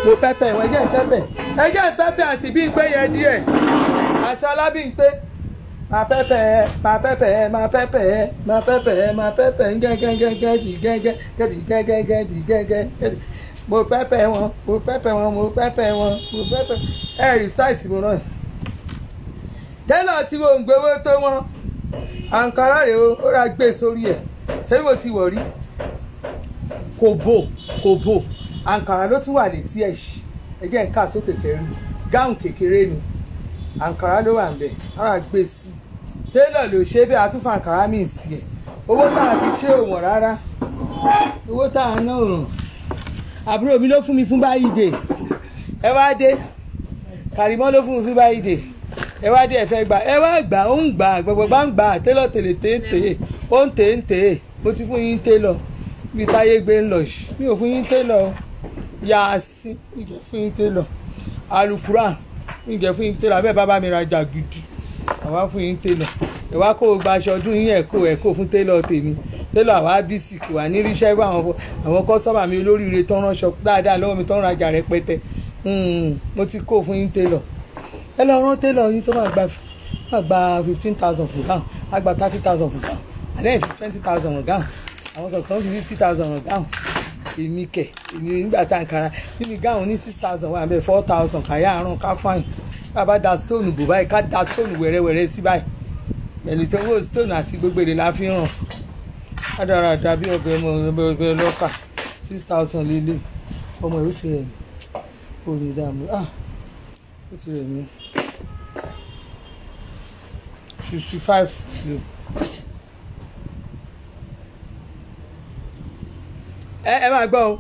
mo pẹ́pẹ́ wọn ẹjẹ́ ìpẹ́pẹ́ àti bí ń pé yẹn díẹ̀ àti Ọlábímpé máa pẹ́pẹ́ gẹ́gẹ́ mo pẹ́pẹ́ wọn ẹ rí sáìtì mo náà tẹ́lọ̀ tí mo ń gbowó tó wọn àǹkárá rèé ó ra gbé sórí ẹ̀ ṣé mo ti wọ̀ rí kò bò àǹkárá ló tún wà létí ẹ̀ṣì ẹgbẹ́ nǹkan sókè kẹrin gáùn kékeré ni àǹkárá ló wà ń bẹ̀ ara gbé sí télọ̀ ló ṣe bẹ́ẹ̀ àtúfà àǹkárá mi sí ẹ̀ owó tá a fi ṣe òwọ̀n rárá owó tá a ná òrùn àbúrò mi ló fún mi fún báyìí ẹ wá dé Kàrímọ́ ló fún mi fún báyìí ẹ wá dé ẹ fẹ́ gbà ẹ wá gbà ó ń gbà gbogbo bá ń gbà télọ̀ tèlè téńté ó ń téńté mo ti fún yín télọ̀ bí táyé gbé ń lọ sí mi ò fún yín télọ̀ Yaasi mi jẹ́ fún yín télọ̀ Alukura mi jẹ́ fún yín télọ̀ abẹ́ bàbá mi rajà gidi àwa fún yín télọ̀ ẹ wá kó o gba aṣọ ọdún yín ẹ̀kọ́ fún télọ̀ tèmi télọ̀ àwa bísí kò wà ní ríṣẹ́ bá àwọn kọ́sọ́mà mi olóríire tó ń ránṣọ dáadáa lọ́wọ́ mi tó ń rajà rẹpẹtẹ mo ti kó fún yín télọ̀ ẹ lọ rán télọ̀ yín tó máa gba 15,000 fún gáùn á gba 30,000 fún gáùn àdéhùn 20,000 fún gáùn àwọn kankan fi 50,000 fún gáùn èmi nígbà tá à ń kara nínú gáùn ní 6,000 wà bẹ́ẹ̀ 4,000 kàyà àrùn ká fáìn bàbá da stone bò báyìí ká da stone wẹ̀rẹ̀wẹ̀rẹ̀ sí báyìí pẹ̀lú tó wó stone àti gbogbo èdè la fi hàn ádàrà dàbí ọbẹ̀ lọ́kà 6,000 lélẹ̀ ọmọ ìwé ti rẹ̀ mí kò ní dààmú ó ti rẹ̀ mí 55 lò. ẹ máa gbọ́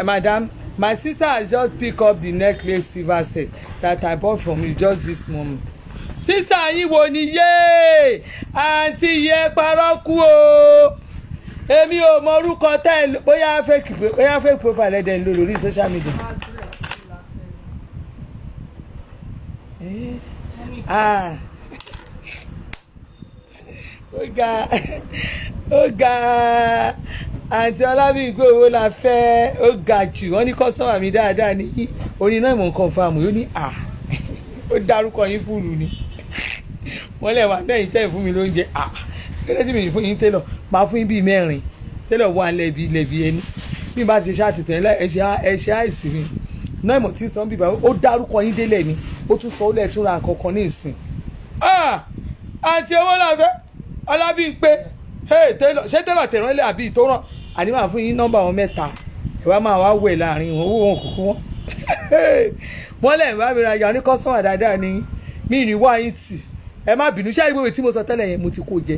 madam my sister has just pick up the necklace silver set that I bought from you just this moment. Sister yín wo ni yé àǹtí yẹ parọ́ kú o èmi ò mọ orúkọ tẹ́ ẹ lò bóyá fake profile ẹ̀dẹ̀ ń lò lórí social media. Ó ga àǹtí Ọlábímpé owó la fẹ́ ó ga jù wọ́n ní kọ́sọ́mà mi dáadáa ní orin náà mọ̀ nǹkan fáàmù yóò ní ó dárúkọ yín fúlù ni wọ́n lẹ̀ wá náà yìí tẹ́ fún mi lóúnjẹ kéré tí mi fún yín télọ̀ máa fún yín bíi mẹ́rin télọ̀ wà lẹ́bi ẹni bí n bá ti ṣe àtìtẹ̀ ẹ̀ṣẹ̀ àìsí mi náà ìmọ̀ tí sọ ń bíbá ó dárúkọ yín délẹ̀ ni ó tún sọ ó lẹ̀ tún ra nǹkan kan ní ìsìn àǹtí owó la fẹ́ Ọlábímpé ṣé télọ̀ tẹ̀rán lé àbí ìtòràn àní máa fún yín nọ́mbà wọn mẹ́ta ẹ wá máa wá wẹ̀ láàrin wọn owó wọn kúkú wọn wọ́n lẹ̀ ń bá mi rajà ní kọ́sọ́mà dáadáa ni mí ní wá yín tì ẹ má bínú ṣáà ìgbéwèé tí mo sọ tẹ́lẹ̀ yẹn mo ti kó jẹ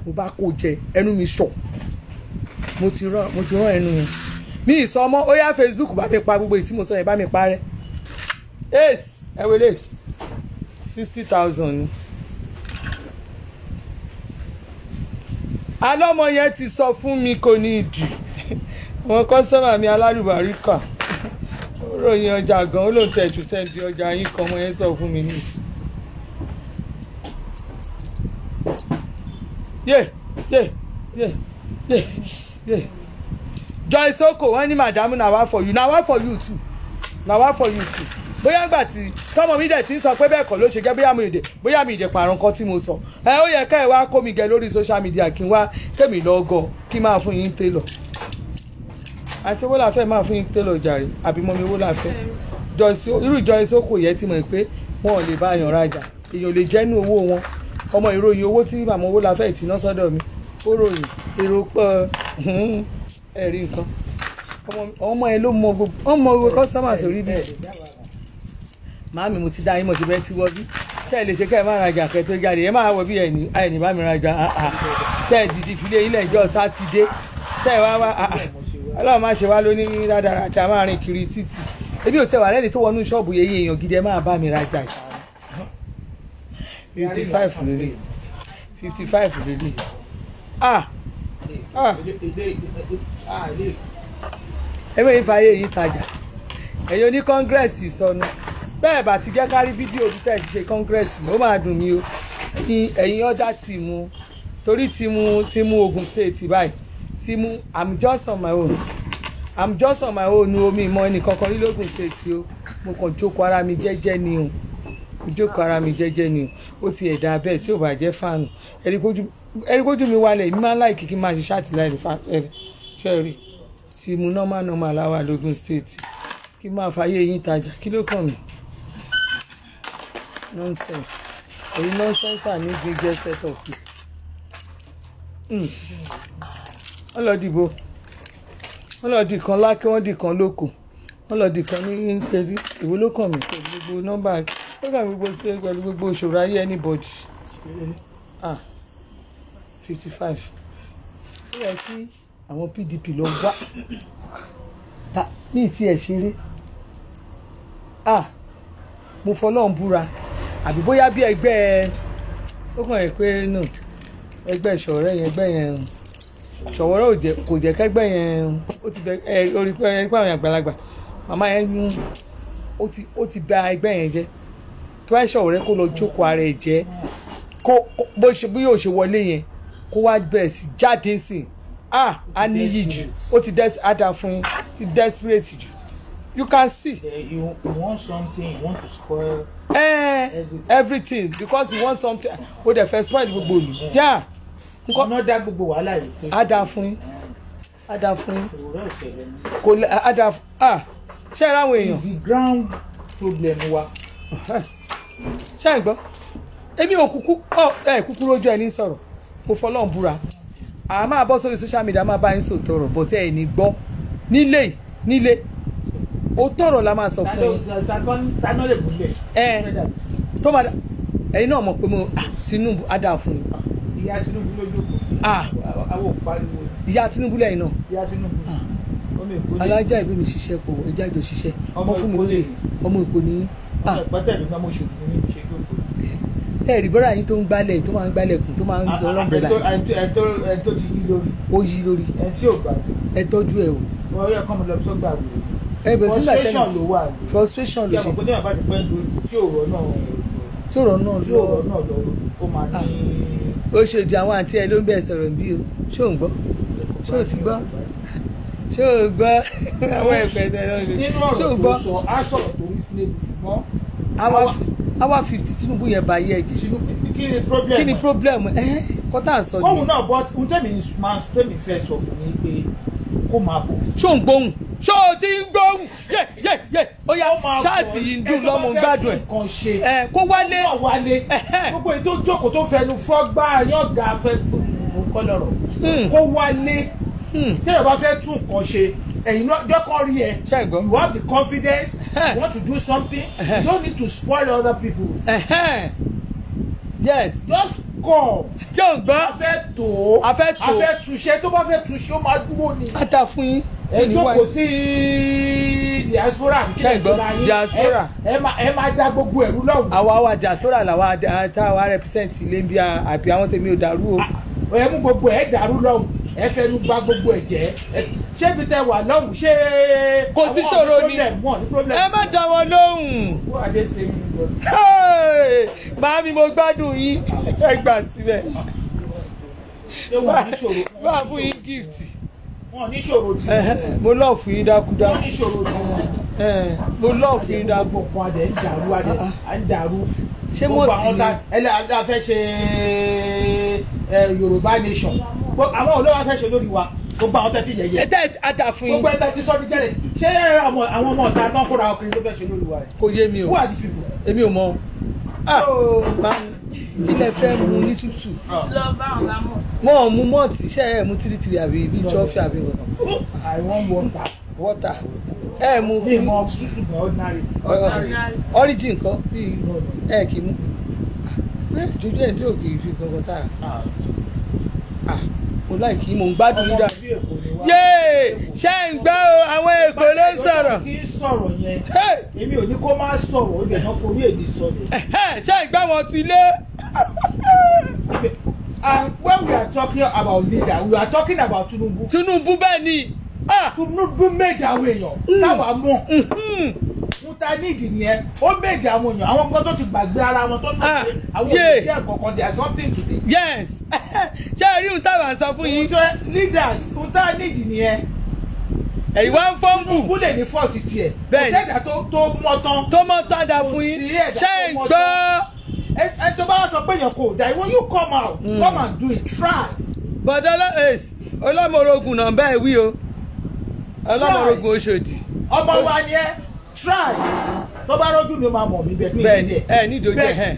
mo bá kó jẹ ẹnu mi sọ mo ti rán ẹnu yẹn mi ìsọmọ ó yá Facebook bá mi pa gbogbo èyí tí mo sọ yẹn bá mi parẹ́ ẹ wẹlé 60,000 ni alọ́mọ yẹn ti sọ fún mi kò ní ìdì àwọn kọ́sọ́mà mi alálùbáríkà ó ròyìn ọjà gan ó lóun tẹ̀ tùtẹ̀ǹtì ọjà yín kan ọmọ yẹn sọ fún mi ní. Joyce Oko wọ́n ní màdámù na wá for you na wá for you too na wá for you too bóyá gbà tí tọmọ mi dẹ̀ ti ń sọ pé bẹ́ẹ̀ kọ́ ló ṣe jẹ́ bóyá mi ìdè pààrọ̀ nǹkan tí mo sọ ó yẹ ká ẹ wá kó mi gẹ lórí social media kí n wá kémi lọ́gọ̀ kí n máa fún yín télọ̀ àti owó la fẹ́ máa fún yín télọ̀ jàre àbí mọ́mi owó la fẹ́ irú Joyce Oko yẹ ti mọ̀ pé wọn ò lè bá yàn rajà èèyàn lè jẹ́nu owó wọn ọmọ ìròyìn owó tí màmá owó la fẹ́ ìtìná sọ́dọ̀ mi ó ròyìn èrò pọ̀ ẹ̀rí nǹkan ọmọ ẹ ló mọ gbogbo ọmọ owó kọ́sọ́mà sórí bí màámi mo ti dá yín mo ti bẹ́ẹ̀ tí wọ́n bí ṣé ẹ lè ṣe ká ẹ má rajà kẹ́ tó jáde ẹ máa wọ bí ẹni bá mi rajà tẹ́ ẹ dìdí filé ilé ìjọ sátidé tẹ́ ẹ wá ọlọ́run má ṣe wá lóní rádaràdà máa rìn kiri títì ebi ò tẹ wà lẹ́ni tó wọnú ṣọ́ọ̀bù yẹn èèyàn gidi ẹ máa bá mi rajà 55 lélẹ̀ 55 lélẹ̀ ẹ̀mí ìfàyè yìí tajà ẹ̀yin oní kọ́ngírẹ́sì sọnù bẹ́ẹ̀ bá ti jẹ́ kárí fídíò bí tẹ̀ ti ṣe kọ́ngírẹ́sì ó máa dùn mí o ẹ̀yin ọjà tìmú torí tìmú Ogun State báyìí tìmú I'm just on my own omi ìmọ̀ ẹnì kankan ní Ogun State o mo kàn jókòó ara mi jẹ́jẹ́ ni o ó ti ẹ̀dá bẹ́ẹ̀ tí ò bá jẹ́ fáànù ẹ̀rí kójú mi wálẹ̀ mi máa ń láì kìkì máa ṣe ṣàtìláì ṣẹ́ẹ̀rì tìmú normal láwà l'Ogun State kí máa fàyè yín tajà kí ló kàn mí nonsense èyí nonsense à ní gbígbẹ́ set of people wọ́n lọ dìbò wọ́n lọ dì kan lákè wọ́n dì kan lóko wọ́n lọ dì kan ní kẹ́rí ìwé ló kàn mí pẹ̀lú gbogbo nọ́mbà ó kàn mí gbogbo ṣe pẹ̀lú gbogbo òṣòro ayé anybody 55 ó yẹ kí àwọn PDP lọ wá ní ìtí ẹ̀ ṣeré mo fọlọ́run búra àbí bóyá bí ẹgbẹ́ ó kàn yẹ pé nù ẹgbẹ́ ìṣọ̀rẹ́ yẹn ẹgbẹ́ yẹn ṣọ̀wọ́rọ́ kò jẹ́ kẹ́gbẹ́ yẹn ó ti bẹ orí pé ẹni pé àwọn àgbàlagbà màmá yẹn ó ti bà ẹgbẹ́ yẹn jẹ́ tó bá ṣọ̀wọ́rẹ́ kó lọ jókòó ara ẹ̀ jẹ́ kó bí yóò ṣe wọlé yẹn kó wá bẹ̀rẹ̀ sí jáde sí a níyì jù ó ti ada fún yín ti desperate jù you can see. You want something, you want to spoil everything because you want something o de fẹ́ spoil gbogbo olù yeah nǹkan dá gbogbo wàhálà yìí. ada fún yín kò lè ada ṣé ẹ ráwọn èèyàn. is the ground problem wa. ṣé ẹ gbọ́ èmi ò kúkú rójú ẹni sọ̀rọ̀ mo fọlọ́n búra a máa bọ́ sórí social media máa bá yín sọ tọrọ bó tẹ́ ẹ̀ ní gbọ́ nílé ó tọrọ la máa sọ fún yín. tanọ́ lè gúnlẹ̀. tó máa ẹ̀yin náà mọ̀ pé mo Tinubu á dáa fún yín. ìyá Tinubu lójú àwọn òpariwo. ìyá Tinubu lẹ́yìn náà. ìyá Tinubu. alájà ìbí mi ṣiṣẹ́ pọ̀ ẹja ìjọ ṣiṣẹ́ ọmọ fún mi lóye ọmọ Èkó ní. ọmọ ìpọ́tẹ́ mi kan mo ṣògùn ní ìṣègùn. ẹ̀rí bọ́dà yín tó ń gbálẹ̀ tó máa ń gbálẹ̀kùn tó máa ń lọ lọ́mbrẹ́là ẹ tó ti yí lórí ó yí lórí ẹ tí ò gbàgbé ẹ tọ́jú ẹ̀ o. wọ́n yẹ kọ́mọ lọ tó gbàgbé ẹgbẹ́ tí frustration ló wà ní frustration ló kí ṣe àwọn kòtò yẹn bá ti pẹ́ lórí tí òrò náà tí ọ̀rọ̀ náà tí lọ òrò náà lọ ó máa ní. ó ṣe di àwọn àǹtí ẹ ló ń bẹ̀ sọ̀rọ̀ bí o ṣé ò ń gbọ́ ṣé ò ti gbọ́ ṣé ò gbọ́ àwọn ẹ̀fẹ̀ tẹ̀ lọ́ọ́ nínú ṣé ò ọ̀rọ̀ gbọ́ tó sọ á sọ̀rọ̀ tó rí sílẹ̀bù ṣùgbọ́n àwa 50 Tinubu yẹn bá yẹ jẹ kí ni problem kí ni problem kọ́tà sọ ni kóhun náà bọ́ ohun tẹ́mi máa tẹ́mi fẹ́ sọ fún mi pé kó máa bọ̀. ṣó ń gbóhùn ṣó o ti ń gbóhùn yé ó yá ṣáàtì yìí ń dùn lọ́mọ gbádùn ẹ̀ kó wálé gbogbo ètò ìjókòó tó fẹnu fọ́gbà yọ̀ǹda fẹ́ kọ́ lọ́rọ̀ kó wálé tẹ́lẹ̀ bá fẹ́ tún nǹkan ṣe ẹ̀yin náà jọ́kọ́ rí ẹ you have the confidence you want to do something you don't need to spoil other people. Yes. Just come. Jọ̀ǹgbọ́n. A fẹ́ túnṣe tó bá fẹ́ túnṣe ó máa dúró ni. A ta fún yín. Ẹ jókòó sí diaspora. Ṣẹ́gbọ́n diaspora. Ẹ máa dá gbogbo ẹ̀rú lọ́hùn. Àwa diaspora làwa táwa represent ilé bí àbí àwọn tèmi ò dàrú o. Ẹ mú gbogbo ẹ̀ dàrú lọ́hùn. Ẹ fẹnu gba gbogbo ẹ̀ jẹ́. Ṣé ibi tẹ wà lọ́hùn ṣé. Kò sí ṣòro ni. Ẹ má dá wọn lóhùn. Who are they saying? Màámi mo gbádùn yín ẹ gbà síbẹ̀. Máa fún yín gift. Wọ́n ní ṣòro tí. Mo lọ́ọ̀ fún yín dákúdá. Wọ́n ní ṣòro tí. Mo lọ́ọ̀ fún yín dákú. Gbogbo adé ń dàrú à ń dàrú. Ṣé mo ti ní. Ẹlẹ́ fẹ́ ṣe Yorùbá nation. Àwọn olówó fẹ́ ṣe lórí wa. Gbogbo àwọn tẹ́tí yẹyẹ. Ẹ tẹ́ ata fún yín. Gbogbo ẹ̀ tẹ́tí sọ́ọ́ ti jẹ́rẹ̀. Ṣé àwọn ọmọ ọ̀tá náà kóra ọkùnrin ló fẹ́ ṣe lórí wa? Kò yé mi o. Who are the people? Èmi ò mọ. Ilé fẹ́ mu ní tútù. lọ bá àwọn lámọ̀. Wọ́n ò mu mọ́ọ̀tì iṣẹ́ ẹ̀ mú tìrìtìrì àbí bíi trọ́fì àbí wọn. I want water. Water. Ẹ mú Bí mo tútù ní ordinary. Origin kan bíi ẹ kì í mú. Jújú ẹ̀ tí ò kì í fi kankan sára. Mo láì kí mo ń gbádùn yín dá. Yéè ṣé ń gbọ́ àwọn èkó ló ń sọ̀rọ̀. Kí ń sọ̀rọ̀ yẹn. Èmi ò ní kó má sọ̀rọ̀ ibẹ̀ náà forí èdè sọ̀rọ̀. Ṣé ń gbọ́ wọn ti lé. And when we are talking about leader, we are talking about Tinubu. Tinubu bẹ́ẹ̀ ni. Tinubu méjì àwọn èèyàn táwa mọ̀. Muta nídìí nìyẹn ó méjì àwọn èèyàn àwọn kan tó ti gbàgbé ara wọn tó ń lò pé àwọn òbí jẹ́ kankan there is something to do. Yes. Ṣé ẹ rí ohun táwa ń sọ fún yín. Leaders Muta nídìí nìyẹn. Ẹ̀yin wá ń fọ́nbù. Tinubu lè ní fọ́ọ̀tì tiẹ̀. Bẹ́ẹ̀ni. Kò sẹ́dá tó mọ́ tán. Tó mọ́ tán dá fún yín. Ṣé ń gbọ́. Ẹ tó bá sọ pé èèyàn kò dá ìwọ you come out come and do it try. Bọ̀dọ̀ ọlọ́mọ̀rọ̀gùn náà bẹ́ẹ̀ wí o. Ọlọ́mọ̀rọ̀gùn Oṣòdì. Ọmọ wa ni ẹ try tó bá rọ́jú mi máa mọ̀ mí bẹ́ẹ̀ ní ìdílé ẹ̀ ní ìdójú ẹ̀.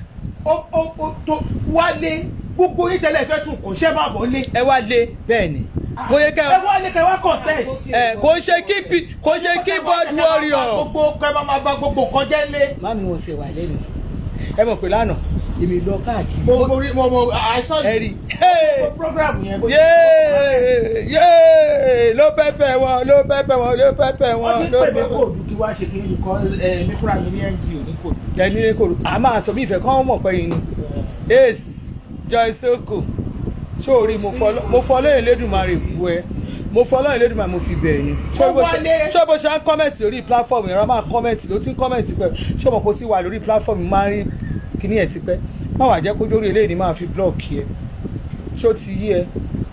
Tó wálé gbogbo yín tẹ́lẹ̀ fẹ́ tún kò ṣẹ́ máa bọ̀ lé. Ẹ wá lé bẹ́ẹ̀ ni. Ẹ wá lé kẹ́ wá contest. Kò ń ṣe keyboard warrior. Gbogbo kẹ́ máa bá gbogbo nǹkan jẹ́ lé. Mami wọn ti wà lẹ́nu. Ẹ mọ̀ pé lánàá èmi lọ káàkiri. Mo àìsàn ẹ̀rí. program yẹn. Yéé ló pẹ́pẹ́ wọn ló pẹ́pẹ́ wọn ló pẹ́pẹ́ wọn. Wọ́n ti pè mí kò dùn kí wá ṣe kí n kọ́ mi fúnra mi ní NGO ní kò dùn. Ẹni ní kò dùn. A máa sọ bí ìfẹ́ kán mọ̀ pé yín ni. Ace Joyce Oko sórí mo fọ́ lóyìn Elédùmarè bu ẹ. Mo fọlọ́ Elédùmarè mo fi bẹ̀rẹ̀ ni. Ṣé bó ṣe ń kọ́mẹ̀tì lórí platform yẹn máa kọ́mẹ̀tì ló ti ń kọ́mẹ̀tì pẹ̀ ṣé mo kò ti wà lórí platform máa ń rí kíní ẹ̀ ti pẹ́ má wàá jẹ́ kó dórí eléyìí ni máa fi blọ́ọ̀kì ẹ̀ ṣó ti yí ẹ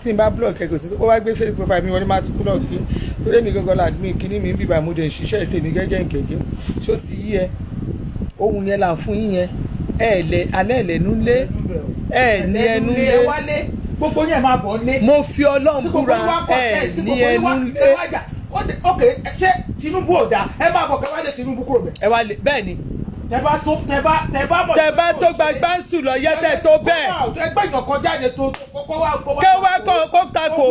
tí n bá blọ́ọ̀kì ẹ kò sí ó wá gbé Facebook profile mi wọlé máa tún blọ́ọ̀kì torí mi gangan la mi kíní mi ń bíbá mo dẹ̀ ṣiṣẹ́ tèmi gẹ́gẹ́ gẹ́gẹ́ ṣó ti yí ẹ ohun yẹn là ń fún yín yẹn alẹ́ ẹ̀lẹ́nu lé ní ẹnu lé gbogbo yẹn máa bọ̀ ní. mo fi Ọlọ́run búra ní ẹnu lé. ok ṣé Tinubu ò dáa ẹ máa bọ̀ kẹ́ wá lé Tinubu kúrò bẹ̀. ẹ wá lé bẹ́ẹ̀ ni. tẹ bá tó gbàgbá ń sùn lọ yẹ tẹ tó bẹ́ẹ̀. ẹgbẹ́ ìjọkan jáde tó kó wá. kó takò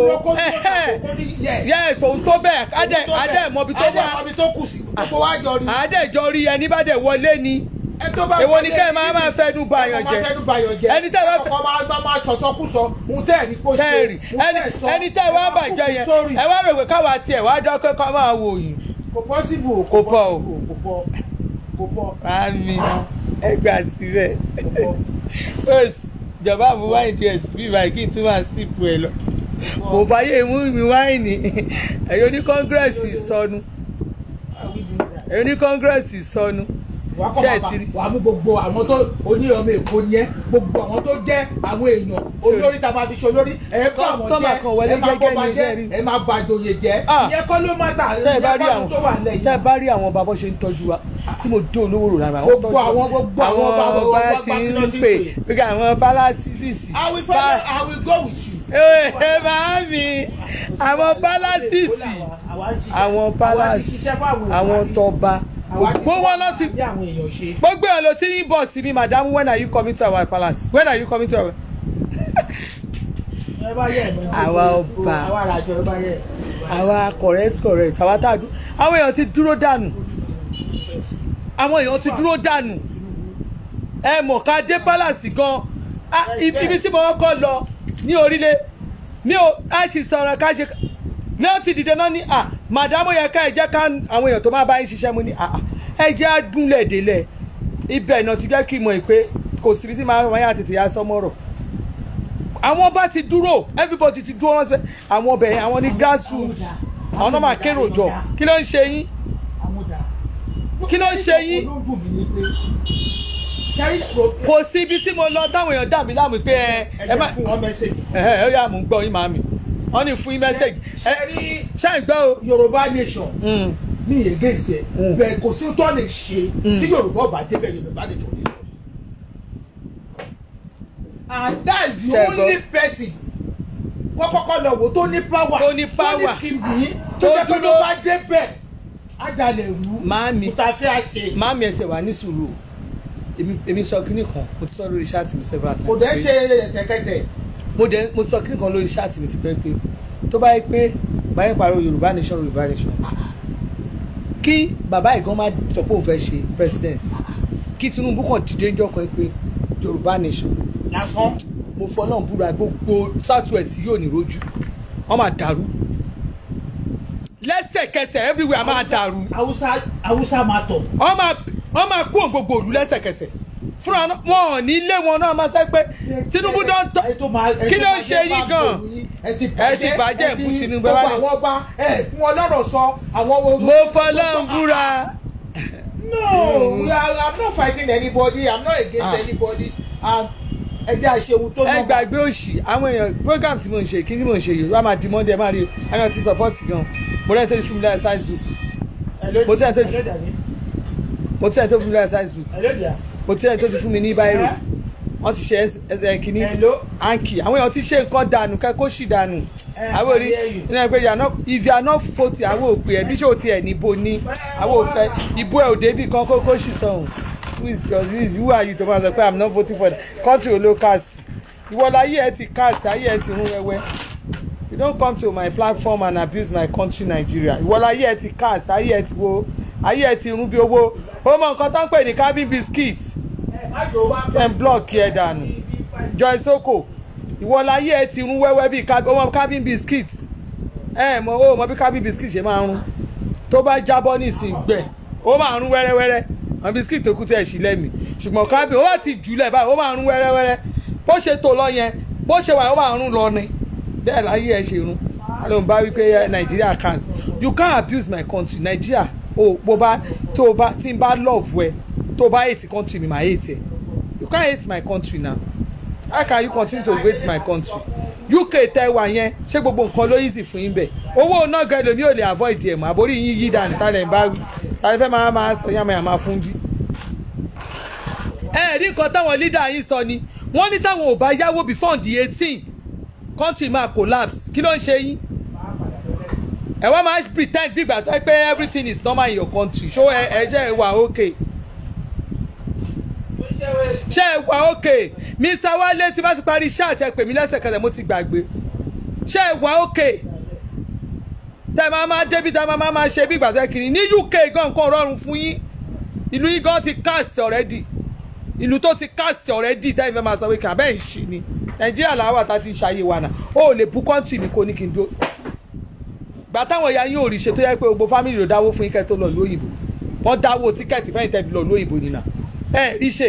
yes òun tó bẹ́ẹ̀ adé mọ̀bi tó wá. adé mọ̀bi tó kù sí gbogbo wa jọ rí. adé jọ rí ẹni bá dẹ̀ wọlé ni. Èwo ni kẹ́ ẹ máa fẹ́nu bayọ̀ jẹ́ ẹni tẹ́ wá fẹ́ máa sọ̀sọ́kùsọ ń tẹ́ ní kó ṣe ẹni tẹ́ wá bàjẹ́ yẹn ẹ wá rò pé káwa tiẹ̀ wá dọ́kẹ́ ká máa wò yìí. kò pọ́sibù kò pọ̀ o kò pọ̀. Àmì ẹ gbà síbẹ̀ ìjọba àmú wáìnì dress bí báyìí kí n tún máa sí ipò ẹ lọ mo fàyè mú mi wáìnì ẹ̀yọ́ ní kọ́ngírẹ́sì sọnù ẹ̀yọ́ ní kọ́ngírẹ́sì sọnù ṣé ẹ ti rí. wàá mú gbogbo àwọn tó oníyọmọ èkó yẹn gbogbo àwọn tó jẹ́ àwọn èèyàn olórí tá a máa fi ṣe olórí ẹ kó àwọn jẹ ẹ máa bọ́ bá jẹ ẹ máa gbàdòyè jẹ ìyẹn kọ́ ló má ta ìyẹn kọ́ tó wà lẹ́yìn. tẹ́ ẹ bá rí àwọn bàbá ṣe ń tọ́jú wa tí mo dé olówó rò lára gbogbo àwọn bá ti ń pè pé àwọn pálásìsì. I will go with you. ẹ máa mi àwọn pálásìsì àwọn pálásì àwọn tọba gbogbo wọn lọ ti gbogbo ẹ lọ ti yín bọ̀ sí mi madam when are you coming to our palace when are you coming to our. àwa ọba àwa correct àwa tá a dún àwọn èèyàn ti dúró dànù àwọn èèyàn ti dúró dànù ẹ mọ̀ ká dé palace gan ibi tí mo kọ́ lọ ní orílẹ̀ ní o a sì sọ̀rọ̀ ká ṣe ní ó ti dìde náà ní màdámù yẹ ká ẹ jẹ́ ká àwọn èèyàn tó máa bá yín ṣiṣẹ́ mú ní ẹ jẹ́ àdúnlẹ̀ délẹ̀ ibẹ̀ náà ti jẹ́ kí n mọ̀ pé kò síbi tí màá yà tètè yá sọ́mọ́rọ̀ àwọn bá ti dúró everybody ti dúró wọn fẹ́ àwọn ọbẹ̀ yẹn àwọn ní grassroots àwọn náà máa kérò jọ kí ló ń ṣe yín kí ló ń ṣe yín kò sí ibi tí mo lọ táwọn èèyàn dàbí láàmú pé ẹ má ẹ yà mú gbọ́ yín màmí wọ́n ní fún yín mẹ́sẹ̀gì ṣé ẹ gbọ́ o. Yorùbá nation ní ègé ìṣe bẹ́ẹ̀ kò sí tó lè ṣe tí Yorùbá ọba débẹ̀ Yorùbá nation ní. and that is the only person kọ́kọ́kọ́ lọ wò tó ní power tó ní kìbí tó jẹ́ pé tó bá débẹ̀ ajalè rú kùtàfẹ́ àṣẹ. máàmì ẹ̀ tẹ̀ wá ní sùúrù èmi sọ kínní kan mo ti sọ lórí ṣáàtì mi several times. kò dẹ́ ṣe ẹsẹ̀kẹsẹ̀. mo sọ kínní kan lórí ṣáàtì mi ti pẹ́ pé tó bá yẹ pé báyìí pariwo Yorùbá nation kí bàbá ìgan máa sọ pé òun fẹ́ ṣe president kí Tinubu kàn dìde ńjọ́ kan pé Yorùbá nation lásán mo fọlọ́n búra gbogbo south west yóò ní rojú wọ́n máa dàrú lẹ́sẹ̀kẹsẹ̀ everywhere máa dàrú. Haúsá máa tọ̀. wọ́n máa kó gbogbo òlu lẹ́sẹ̀kẹsẹ̀ fúnra wọn ò ní ilé wọn náà máa sẹ́ pé Tinubu dán tọ́ kí ló ń ṣe yín gan ẹ ti bàjẹ́ fún Tinubu gbogbo àwọn ọba fún wọn lọ́rọ̀ sọ àwọn. mo fọlọ́n búra. No, I'm not fighting anybody. I'm not against anybody. Ẹjẹ́ àṣehun tó ẹ gbàgbé òṣì àwọn èèyàn program tí mo ń ṣe kí tí mo ń ṣe yìí wọ́n máa di monday máa rí àwọn ti support gan mo rẹ́ tó fún mi lára Facebook mo tẹ́ ẹ tó fún mi lára Facebook mo tẹ́ ẹ tó fún mi ní báyìí wọ́n ti ṣe ẹsẹ̀ kìíní anki àwọn èèyàn ti ṣe nǹkan dànù kẹ́kọ̀ọ́ sì dànù àwọn òrí nínú ẹgbẹ́ if you are not voting àwọn òpè ẹ̀ bí ṣé o ti ẹ̀ níbo ní àwọn òfẹ́ ìbò ẹ̀ òde bí kan kókó sì sọ̀hún. Who are you to say I'm not voting for the country olo cast ìwọ láyé ẹ ti cast ayé ẹ ti rún wẹ́wẹ́ you don't come to my platform and abuse my country Nigeria ìwọ láyé ẹ ti cast ayé ẹ ti wo ayé ẹ ti rún bí owó ó mọ nǹkan tó ń pè ní cabin biscuit ten block yẹ dànù Joyce Oko ìwọ láyé ẹ ti rún wẹ́wẹ́ bí ọmọ cabin biscuit mọ bí cabin biscuit ṣe máa rún tó bá jábọ́ nísìnyí gbẹ ó máa rún wẹ́rẹ́wẹ́rẹ́ àwọn bisikì tó kú tẹ̀ sí lẹ́mìí ṣùgbọ́n kábíyèsí ó wà ti jùlẹ̀ báyìí ó máa rún wẹ́rẹ́wẹ́rẹ́ bó ṣe tó lọ yẹn bó ṣe wà ó máa rún lọ ni bẹ́ẹ̀ láyé ẹ̀ ṣe rún alóhùn bá wípé Nigeria cans you can't abuse my country Nigeria bó bá tó bá tí n bá love ẹ tó bá hate country mi máa hate ẹ you can't hate my country now how can you continue to hate my country UK tẹwà yẹn ṣé gbogbo nǹkan ló easy fún yín bẹ́ẹ̀ owó náà gẹ́gẹ́ lómi ò lè avoid ẹ̀ mọ́ àbórí yín yí dànù tálẹ̀ ń bá wí tàbí fẹ́ máa sọ yàmàyàmà fún bí. rí nǹkan táwọn leader yín sọ ni wọ́n ní táwọn ò bá yáwó before the 18 country máa collapse kí ló ń ṣe yín. ẹ wá máa pretend bí ìgbà tó ẹ pé everything is normal in your country ṣó ẹ jẹ́ ẹ wà okay. ṣé ẹ wà okay Mr. Wálé tí bá ti parí iṣẹ́ àti ẹ pè mí lẹ́sẹ̀kẹsẹ̀ mo ti gbàgbé ṣé ẹ wà okay tẹ máa débi tẹ máa ṣe bí ìgbàsẹ̀ kiri ní UK gan nǹkan rọrùn fún yín ìlú yín gan ti cast already ìlú tó ti cast already tẹ́ ìfẹ́ máa sọ pé kàbẹ́ ìṣe ni Nàìjíríà làwọn àtà ti ṣàyè wà náà ó lè bu kọ́ńtì mi kó ní kí n dó gbà táwọn ìyá yín ò rí ṣe tó yẹ pé gbogbo fámìlì ló dáwó fún yín kẹ́ tó lọ lóyìnbó wọ́n dáwó tíkẹ́ẹ̀tì fẹ́yìn tẹ́ fi lọ lóyìnbó nínà rí ṣe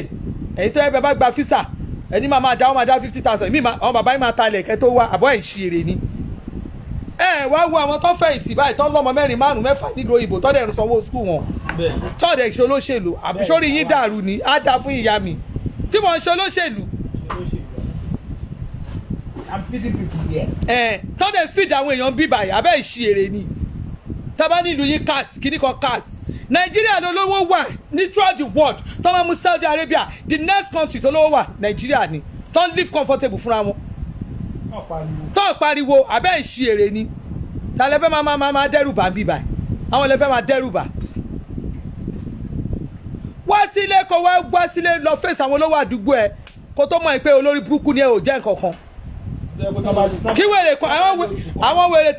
ẹ̀yin tó yẹ pé bá gba físà ẹni máa dá wọ́n máa dá 50,000 mi àwọn bàbá yìí máa talẹ̀ kẹ́ tó wá àbọ̀ ẹ̀ ń ṣe èrè ni. ẹ wá wo àwọn tó fẹ̀yìntì báyìí tó ń lọ́mọ 4 5 mẹ́fà nílùú òyìnbó tó dẹ̀ ń sanwó skul wọn tó dẹ̀ ṣe olóṣèlú àbí sórí yín dàrú ni á dá fún ìyá mi tí mo ń ṣe olóṣèlú. I'm feeding people here. tó dẹ̀ feed àwọn èèyàn bí báyìí abẹ́ ìṣe èrè ni tábà nílùú yín CAS kíní kan CAS nàìjíríà ló lówó wà ní throughout the world tó máa mú Saudi Arabia the next country tó lówó wà nàìjíríà ni tó ń live comfortable fúnra wọn tó ń pariwo abẹ́ ìṣe èrè ni ta lè fẹ́ máa dẹ́rùbà bí báyìí àwọn lè fẹ́ máa dẹ́rùbà wá sílé kó wá sílé lọ fèsì àwọn olówó àdúgbò ẹ kó tó mọ̀ pé olórí burúkú ni ẹ ò jẹ́ nǹkan kan kí wèrè kan àwọn wèrè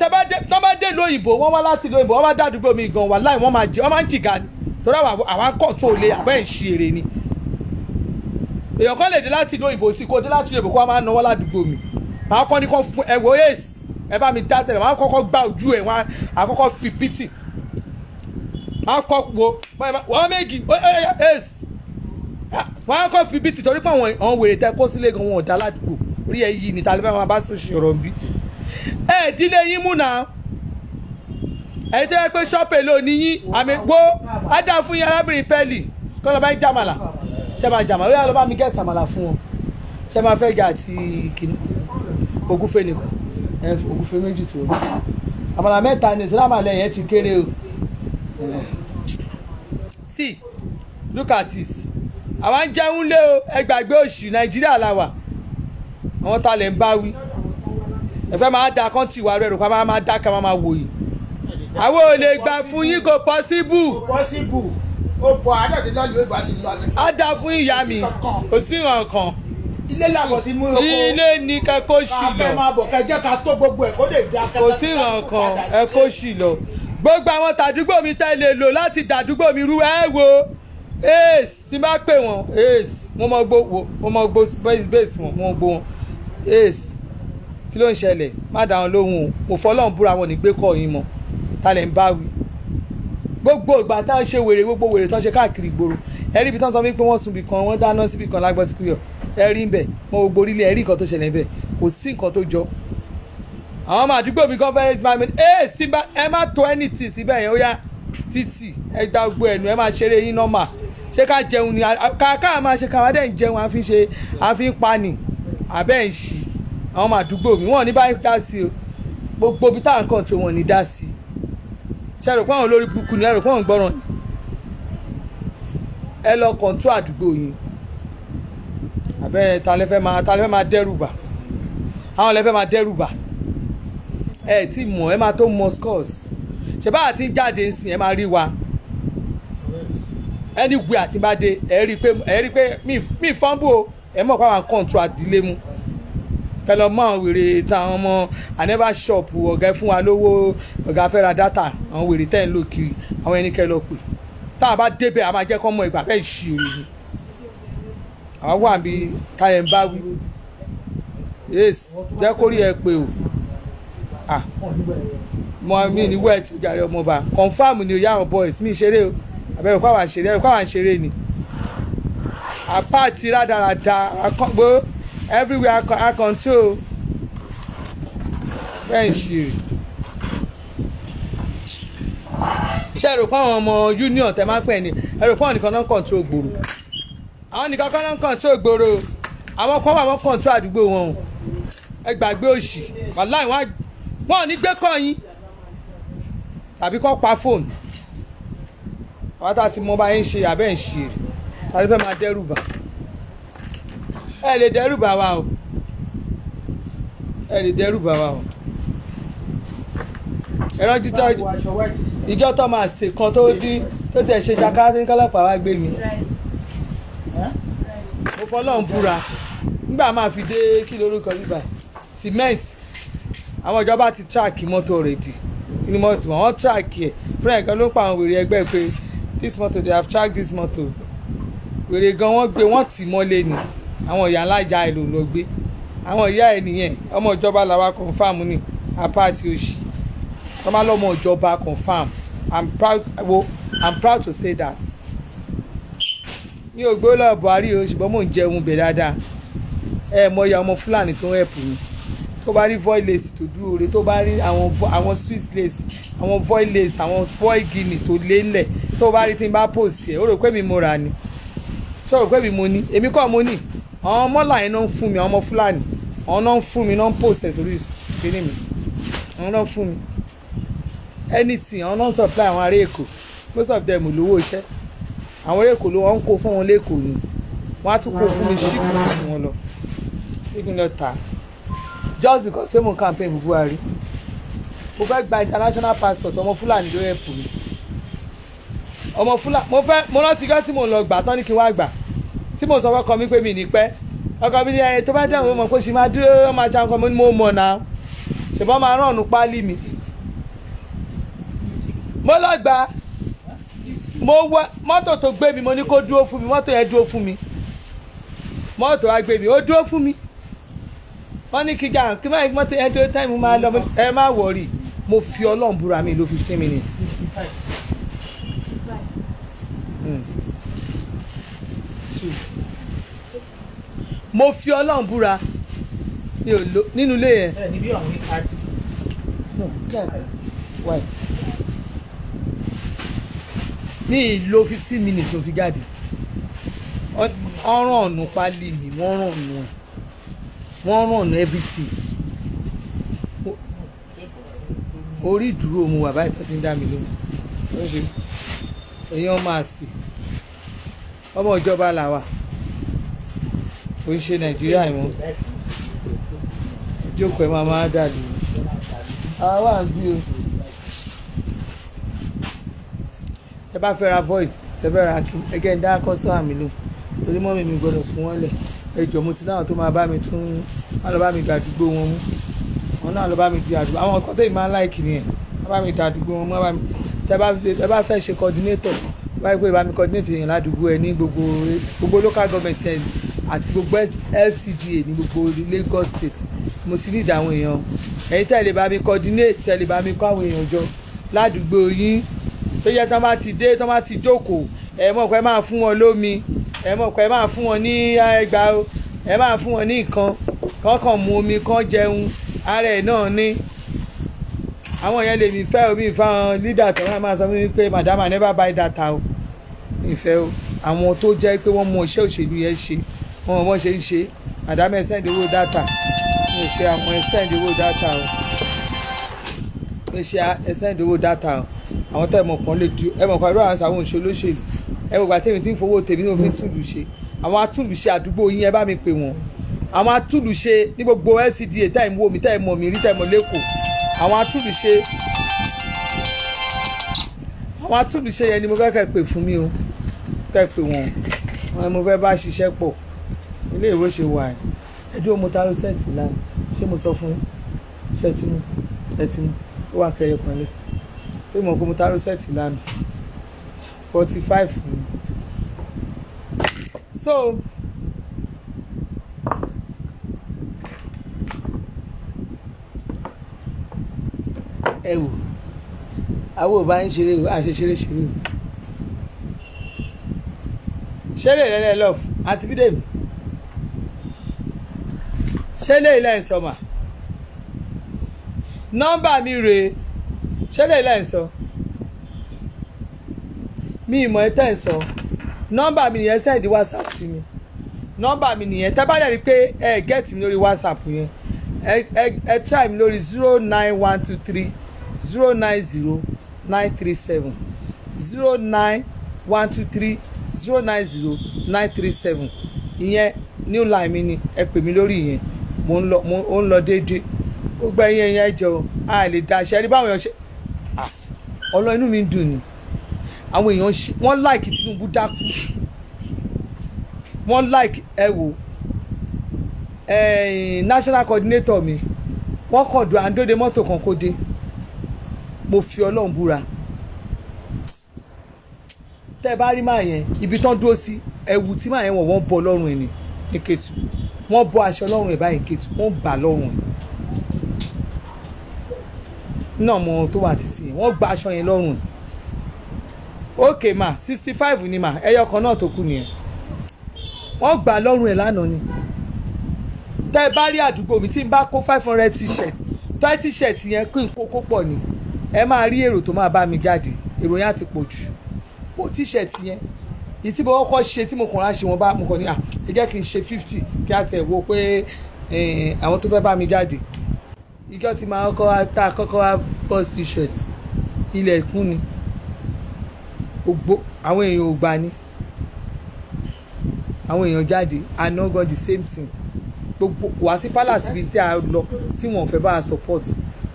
tó bá dé lóyìnbó wọ́n wá láti lóyìnbó wọ́n bá dádúgbò mi gan wà láì wọ́n máa ń jìgà ni torí àwọn kọ̀ọ̀tún olè àbẹ́ ìṣe èrè ni èèyàn kan lè dé láti lóyìnbó sí kó dé láti lóyìnbó kó wọ́n máa ń náwó ládùúgbò mi màá kọ́ ni kó fún ẹ̀wọ̀ yéèsì ẹ bá mi dá sẹ́lẹ̀ màá kọ́kọ́ gbá ojú ẹ̀ wọ́n á kọ́kọ́ fi pítì màá kọ́ wo wọ́n méjì yéèsì wọ́n á kọ́ fi pítì torí pé àwọn wèrè tẹ kó sílé gan wọn ò dá ládùúgbò orí ẹ yìí ni tàlẹ́fẹ́ máa bá sòṣì ọ̀rọ̀ bí. ẹ dílé yín mú náà ẹ jẹ́ pé ṣọ́pẹ̀ ló ní yín àmì gbó á dá fún yín arábìnrin pẹ́ẹ́lì kọ́ lọ́ọ́ bá ń jàmàlà ṣe máa jàmàlà ó yà lọ́ bá mi gẹ̀ẹ́tì àmàlà fún wọn ṣe máa fẹ́ jà àti kìnnì ògúfe nìkan ògúfe méjì tó rí àmàlà mẹ́ta ni ìtura àmàlà yẹn ti kéré o. see look at it àwa ń jẹun lé o ẹ gbàgbé òṣì nàìjíríà la wà àwọn tá lè ń bá wí ẹ fẹ́ máa da kọ́ńtì wa rẹ̀ rò pa máa dá ká máa wò yìí àwọn ò lè gbà fún yín kò possible. ó bọ̀ àádọ́tí náà ló gbà ti lọ. á dá fún ìyá mi kò sí nǹkan. ilé làbọ̀ sí mú oko. ilé ní kẹ́kọ̀ọ́ sì lọ. ká máa bọ̀ kẹjẹ́ ká tó gbogbo ẹ̀ kó lè dá kẹta. kò sí nǹkan ẹ kó sì lọ. gbogbo àwọn tàdúgbò mi tẹ́lẹ̀ lò láti dàdúgbò mi rú ẹ wo ace tí bá pè wọ́n ace mo mọ gbó base wọn mo gbó wọn ace kí ló ń ṣẹlẹ̀ má dá wọn lóhùn o mo fọlọ́run búra wọn ní gbé kọ́ yín mọ́ ta lẹ̀ ń bá wí gbogbo ìgbà tá à ń ṣe wèrè gbogbo wèrè tán ṣe káàkiri ìgboro ẹ̀rí ibi tán sọ wípé wọ́n sunbì kan wọ́n dáná síbì kan lágbọ́n ti kúyọ̀ ẹ̀rí ń bẹ̀ mọ gbogbo orílẹ̀ ẹ̀rí nǹkan tó ṣẹlẹ̀ ń bẹ̀ kò sí nǹkan tó jọ àwọn ọmọ àdúgbò mi kan fẹ́ẹ́ máa mi ẹ má tó anything síbẹ̀ yẹn ó yá títì ẹ gba gbogbo ẹnu ẹ máa ṣeré yín nọ́mà ṣé ká jẹun ni ká máa ṣe káwá dẹ̀ ń jẹun àfi ń pa ni àbẹ́ ń ṣì àwọn ọmọ àdúgbò mi wọn ò ní bá dá sí o gbogbo ibi táwọn kan tí wọn ò ní dá sí ṣe rò pé àwọn olórí burúkú ni ẹ rò pé àwọn gbọ́ràn ni ẹ lọ kọ̀ǹtú àdúgbò yín àbẹ́ ta lẹ fẹ́ máa dẹ́rù bà àwọn lẹ fẹ́ máa dẹ́rù bà ẹ tí mọ̀ ẹ máa tó mọ scores ṣe báyà tí ń jáde ń sìn ẹ máa rí wa anywhere àti bá dé ẹ rí i pé mi fọ́nbù o ẹ mọ̀ pé àwọn kọ̀ǹtú àdílé mú kẹlọ mọ àwọn wèrè táwọn ọmọ aneva shop ọ̀gá fún wa lówó ọ̀gá fẹ́ ra data àwọn wèrè tẹ́ ń lò kiri àwọn ẹni kẹlọ pè táwọn bá débẹ̀ a máa jẹ́ kọ́ mọ ìgbà bẹ́ẹ̀ ṣì rí ni àwọn wà bí táyẹ̀ ń bá wí yes jẹ́ kó rí ẹ pé o mọ mi ní wet jàre ọmọọba confam ni ìyá àwọn boys mi ṣeré o àbẹ̀rẹ̀ kó àwọn ṣeré ni apá ti rádaràda akọ́gbó everywhere I control bẹ́ẹ̀ ṣe ṣe rò pé àwọn ọmọ union tẹ máa ń pè ní ẹ̀rọ pé àwọn nìkan náà ń control gbòòrò àwọn nìkan kan náà ń control gbòòrò àwọn kan wà wọ́n control àdúgbò wọn o ẹ gbàgbé òṣì wàláì wọn ò ní gbé kọ́ yín tàbí kọ́ pa fóònù àwọn tá a ti mọ bá yín ṣe àbẹ́ ń ṣe tàbí fẹ́ máa dẹ́rù bà ẹ lè dẹ́rù bà wá o ẹ lè dẹ́rù bà wá o ẹ̀rọ jíjọ́ ìjọ tó máa ṣe kan tó dín tó tiẹ̀ ṣe ṣaká tí kọ́lọ́pàá wá gbé mi mo fọlọ́run búra nígbà máa fi dé kí lórúkọ bíbá cement àwọn ìjọba ti track mọ́tò already inú mọ́tò wọn track ẹ̀ fúnra ẹ̀kan ló ń pa àwọn wèrè ẹgbẹ́ pé this motor they have tracked this motor wèrè gan wọ́n gbé wọ́n tì mọ́lé ni àwọn ìyá ńlá ìyá ẹ̀ ló lọ gbé àwọn ìyá ẹ̀ nìyẹn ọmọ ìjọba làwa confam ní apáàtì òsì wọ́n máa lọ́mọ ìjọba confam I'm proud to say that mi ò gbé lọ Buhari o ṣùgbọ́n mò ń jẹun bẹ̀ dáadáa ẹ mọ ìyá ọmọ Fúlàní tó ń ẹ̀pù mi tó bá rí voil lace tó dúró re tó bá rí àwọn Swiss lace àwọn voil lace àwọn spoil guinea tó lé ńlẹ̀ tó bá rí tí n bá post ẹ̀ ó rò pé mi mo rà ni ṣé ó rò pé mi mo ní èmi kọ́ mo ní àwọn ọmọlà yẹn náà ń fún mi àwọn ọmọ Fúlàní àwọn náà ń fún mi náà ń post ẹ̀ sórí ìkíní mi àwọn náà ń fún mi anything àwọn náà ń supply àwọn ará Èkó most of them lówó iṣẹ́ àwọn ará Èkó ló wọ́n ń kó fún wọn lẹ́kọ̀ọ́ ni wọ́n á tún kó fún mi ṣíkù fún wọn lọ ṣíkù lọ tà just because ṣé mo campaign fún Buhari mo fẹ́ gba international passport ọmọ Fúlàní ló ẹ̀pù mi ọmọ Fúlàní mo rántí gán tí mo lọ gbà tán ní kí n wá gbà tí mo sọ fọ́kọ mi pé mi ní pẹ́ ọkọ mi ní ẹyẹ tó bá dẹ̀wọ̀n mo mọ̀ pé ṣì máa dúró ọmọ ajá nǹkan mo mọ̀ náà ṣùgbọ́n máa rán ọ̀nù páálí mi mo lọ gbà mo wá mọ́tò tó gbé mi mo ní kó dúró fún mi mọ́tò yẹn dúró fún mi mọ́tò wa gbé mi ó dúró fún mi wọ́n ní kí gàn kí máa mọ́tò yẹn dúró táìmù máa lọ ẹ má wọ̀rì mo fi Ọlọ́run búra mi ló 15 minutes. 65. mo fi Ọlọ́run búra mi ò lo nínú ilé yẹn. ẹ níbí àwọn ní party. white ní ìlò 15 minutes ló fi jáde ọ̀ràn ọ̀nù pálí mi wọ́n ràn ọ̀nù ẹ̀ wọ́n ràn ọ̀nù everything orí ìdúró mu wà báyìí tó ti ń dá mi lóhùn èèyàn máa sì ọmọ ìjọba làwà kò ń ṣe Nàìjíríà ìwọ̀n ìjókòó ẹ̀ máa dàlú àwa ń bí o ẹ bá fẹ́ ra void ẹ fẹ́ ra kí ẹgẹ́ ń dá kọ́sọ́mà mi lò torí mọ́mí mi gbọ́dọ̀ fún wọn lẹ̀ ẹ jọ̀ọ́ mo ti náà tó máa bá mi tún wọn lọ bá mi dàdúgbò wọn mú wọn náà lọ bá mi di àdúgbò àwọn ọkọ tẹ́yìn máa ń láìkì nìyẹn wọn bá mi dàdúgbò wọn mú wọn bá mi tẹ bá fẹ́ ṣe coordinator báyìí pé bá mi coordinate yẹn ládùúgbò ẹ ní gbogbo local government ẹ àti gbogbo LCDA ní gbogbo Lagos state mo ti ní ìdáhùn èèyàn ẹ̀yin tẹ̀lé bá mi coordinate tẹ̀lé bá mi kó àwọn èèyàn jọ ládùúgbò yín tó yẹ tán bá ti dé tán bá ti jókòó ẹ mọ̀ pé máa fún wọn lómi ẹ mọ̀ pé máa fún wọn ní ẹgbàá o ẹ máa fún wọn ní nǹkan kọ́kàn mu omi kan jẹun ara ẹ̀ náà ní àwọn yẹn lè mi fẹ́ omi ìfáwọn leader tó máa sọ fún mi pé madam I never buy data o ìfẹ́ o àwọn tó jẹ́ pé wọ́n mọ iṣẹ́ òṣèlú yẹn ṣe wọ́n mọ̀ wọ́n ṣe ń ṣe madam ẹ send owó data mi ò ṣe àwọn ẹ send owó data o mi ò ṣe ẹ send owó data o àwọn tẹ́ ẹ mọ̀ pọ́n lè du ẹ mọ̀ pàrọ̀ àwọn àwọn òṣèlú olóṣèlú ẹ wò gbà tèmi tí ń fowó tèmi ní òfin túlù ṣe àwọn atúlùṣe àdúgbò yín ẹ bá mi pè wọ́n àwọn atúlùṣe ní gbogbo LCDA táì mú omi táì mọ̀ mi rí táì mọ̀ lẹ́kọ̀ọ́ àwọn atúlùṣe yẹn ni mo fẹ́ kẹ́ pè fún mi o kẹ́ pè wọ́n wọn mo fẹ́ bá ṣiṣẹ́ pọ̀ ilé ìwé ṣe wà ẹ̀dùn mo ta ló sẹ́ẹ̀tì lánàá ṣé mo sọ fún ṣẹ́ tí mo ẹ ti mú ó wà kẹyẹ kan lé pé mo kó mo ta ló sẹ́ẹ̀tì lánàá 45 ni so ẹ wò àwọn ò bá ń ṣeré o àṣẹ ṣeré ṣeré o ṣẹlẹ̀ lẹ́lẹ́ love àti bídèmí ṣẹlẹ̀ ilẹ̀ ń sọ mà nọ́mbà mi rèé ṣẹlẹ̀ ilẹ̀ ń sọ mi ìmọ̀ ẹ̀ tẹ̀ ń sọ nọ́mbà mi nìyẹn sẹ́ẹ̀dì whatsapp sí mi nọ́mbà mi nìyẹn tẹ́ bá dẹ̀ rí pé ẹ gẹ́ẹ̀tì mi lórí whatsapp yẹn ẹ try mi lórí 09123 090 937 09123 090 937 ìyẹn new line mi ni ẹ pè mí lórí ìyẹn mo ń lọ déédéé gbogbo ẹ̀yin ẹ̀yìn ẹ̀jọ̀ a lè da ṣe rí báwọn èèyàn ṣe ọlọ́ inú mi ń dùn ni àwọn èèyàn wọ́n like Tinubu dákú wọ́n like ẹ wò national coordinator mi wọ́n kàn dùn àndóde mọ́tò kan kó dé mo fi Ọlọ́run búra tẹ́ ẹ bá rí máa yẹn ibi tán dúró sí ẹ̀wù tí máa yẹn wọ́n bọ́ lọ́rùn ẹ̀ ní Kétu wọ́n bọ́ aṣọ lọ́rùn ẹ̀ báyìí Kétu wọ́n bà lọ́rùn ẹ̀ náà mọ ohun tó wà títí yẹn wọ́n gba aṣọ yẹn lọ́rùn ẹ̀ ókè mà 65 ni mà ẹyọ kan náà tó kù nìyẹn wọ́n gbà lọ́rùn ẹ̀ lánàá ni tẹ́ ẹ bá rí àdúgbò mi tí n bá kó 500 t-shirt tọ́ t-shirt yẹn kí n kó pọ̀ ni ẹ máa rí èrò tó máa bá mi jáde èrò yẹn á ti pọ̀ jù ó t-shirt yẹn èyí tí mo kọ́kọ́ ṣe tí mo kàn á ṣe wọn bá mo kàn ní ẹ jẹ́ kí n ṣe 50 kí á tẹ̀ wo pé àwọn tó fẹ́ bá mi jáde ìjọ tí màá kọ́kọ́ wá first t-shirt ilẹ̀ kún ni àwọn èèyàn ò gbà ní àwọn èèyàn jáde àná gan the same thing gbogbo wá sí palace ibi tí a lọ tí wọ́n fẹ́ bá a support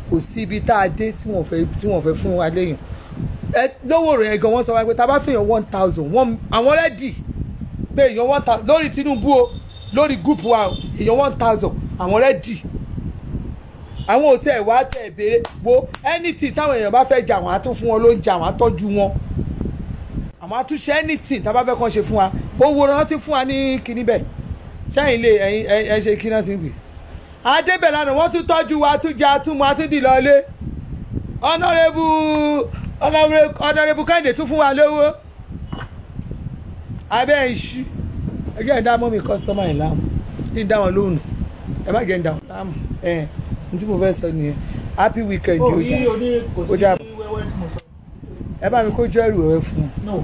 kò sí ibi tá a dé tí wọ́n fẹ́ fún wa léèyàn lówó rẹ̀ gan wọ́n sọ wá pé tá a bá fèèyàn 1000 àwọn rẹ́dì pé èèyàn 1000 lórí Tinubu o lórí group wa èèyàn 1000 àwọn rẹ́dì àwọn ò tẹ̀ wá tẹ̀ béèrè wo anything táwọn èèyàn bá fẹ́ jà wọ́n á tún fún wọn lóúnjẹ àwọn á tọ́jú wọn àwọn á tún ṣe anything tá a bá fẹ́ kàn ṣe fún wa owó náà ti fún wa ní kinní bẹ́ẹ̀ sẹ́yìn lè ẹ ṣe kí náà ti ń pè adébẹ̀ lánàá wọ́n tún tọ́jú wa tún jẹ àtúmọ̀ àtúndì lọ́lé ọ̀nàrẹ́bù Kẹ́hìndé tún fún wa lówó abẹ́ ìṣú ẹjẹ́ ìdá mọ́ mi kọ́sọ́mà yìí láàmú kí n dá wọn lóhùn ẹ má jẹ́ ń dá wọn láàmú ní tí mo fẹ́ sọ nìyẹn happy weekend ó dà ẹ bá mi kójú ẹrù ẹ fún un.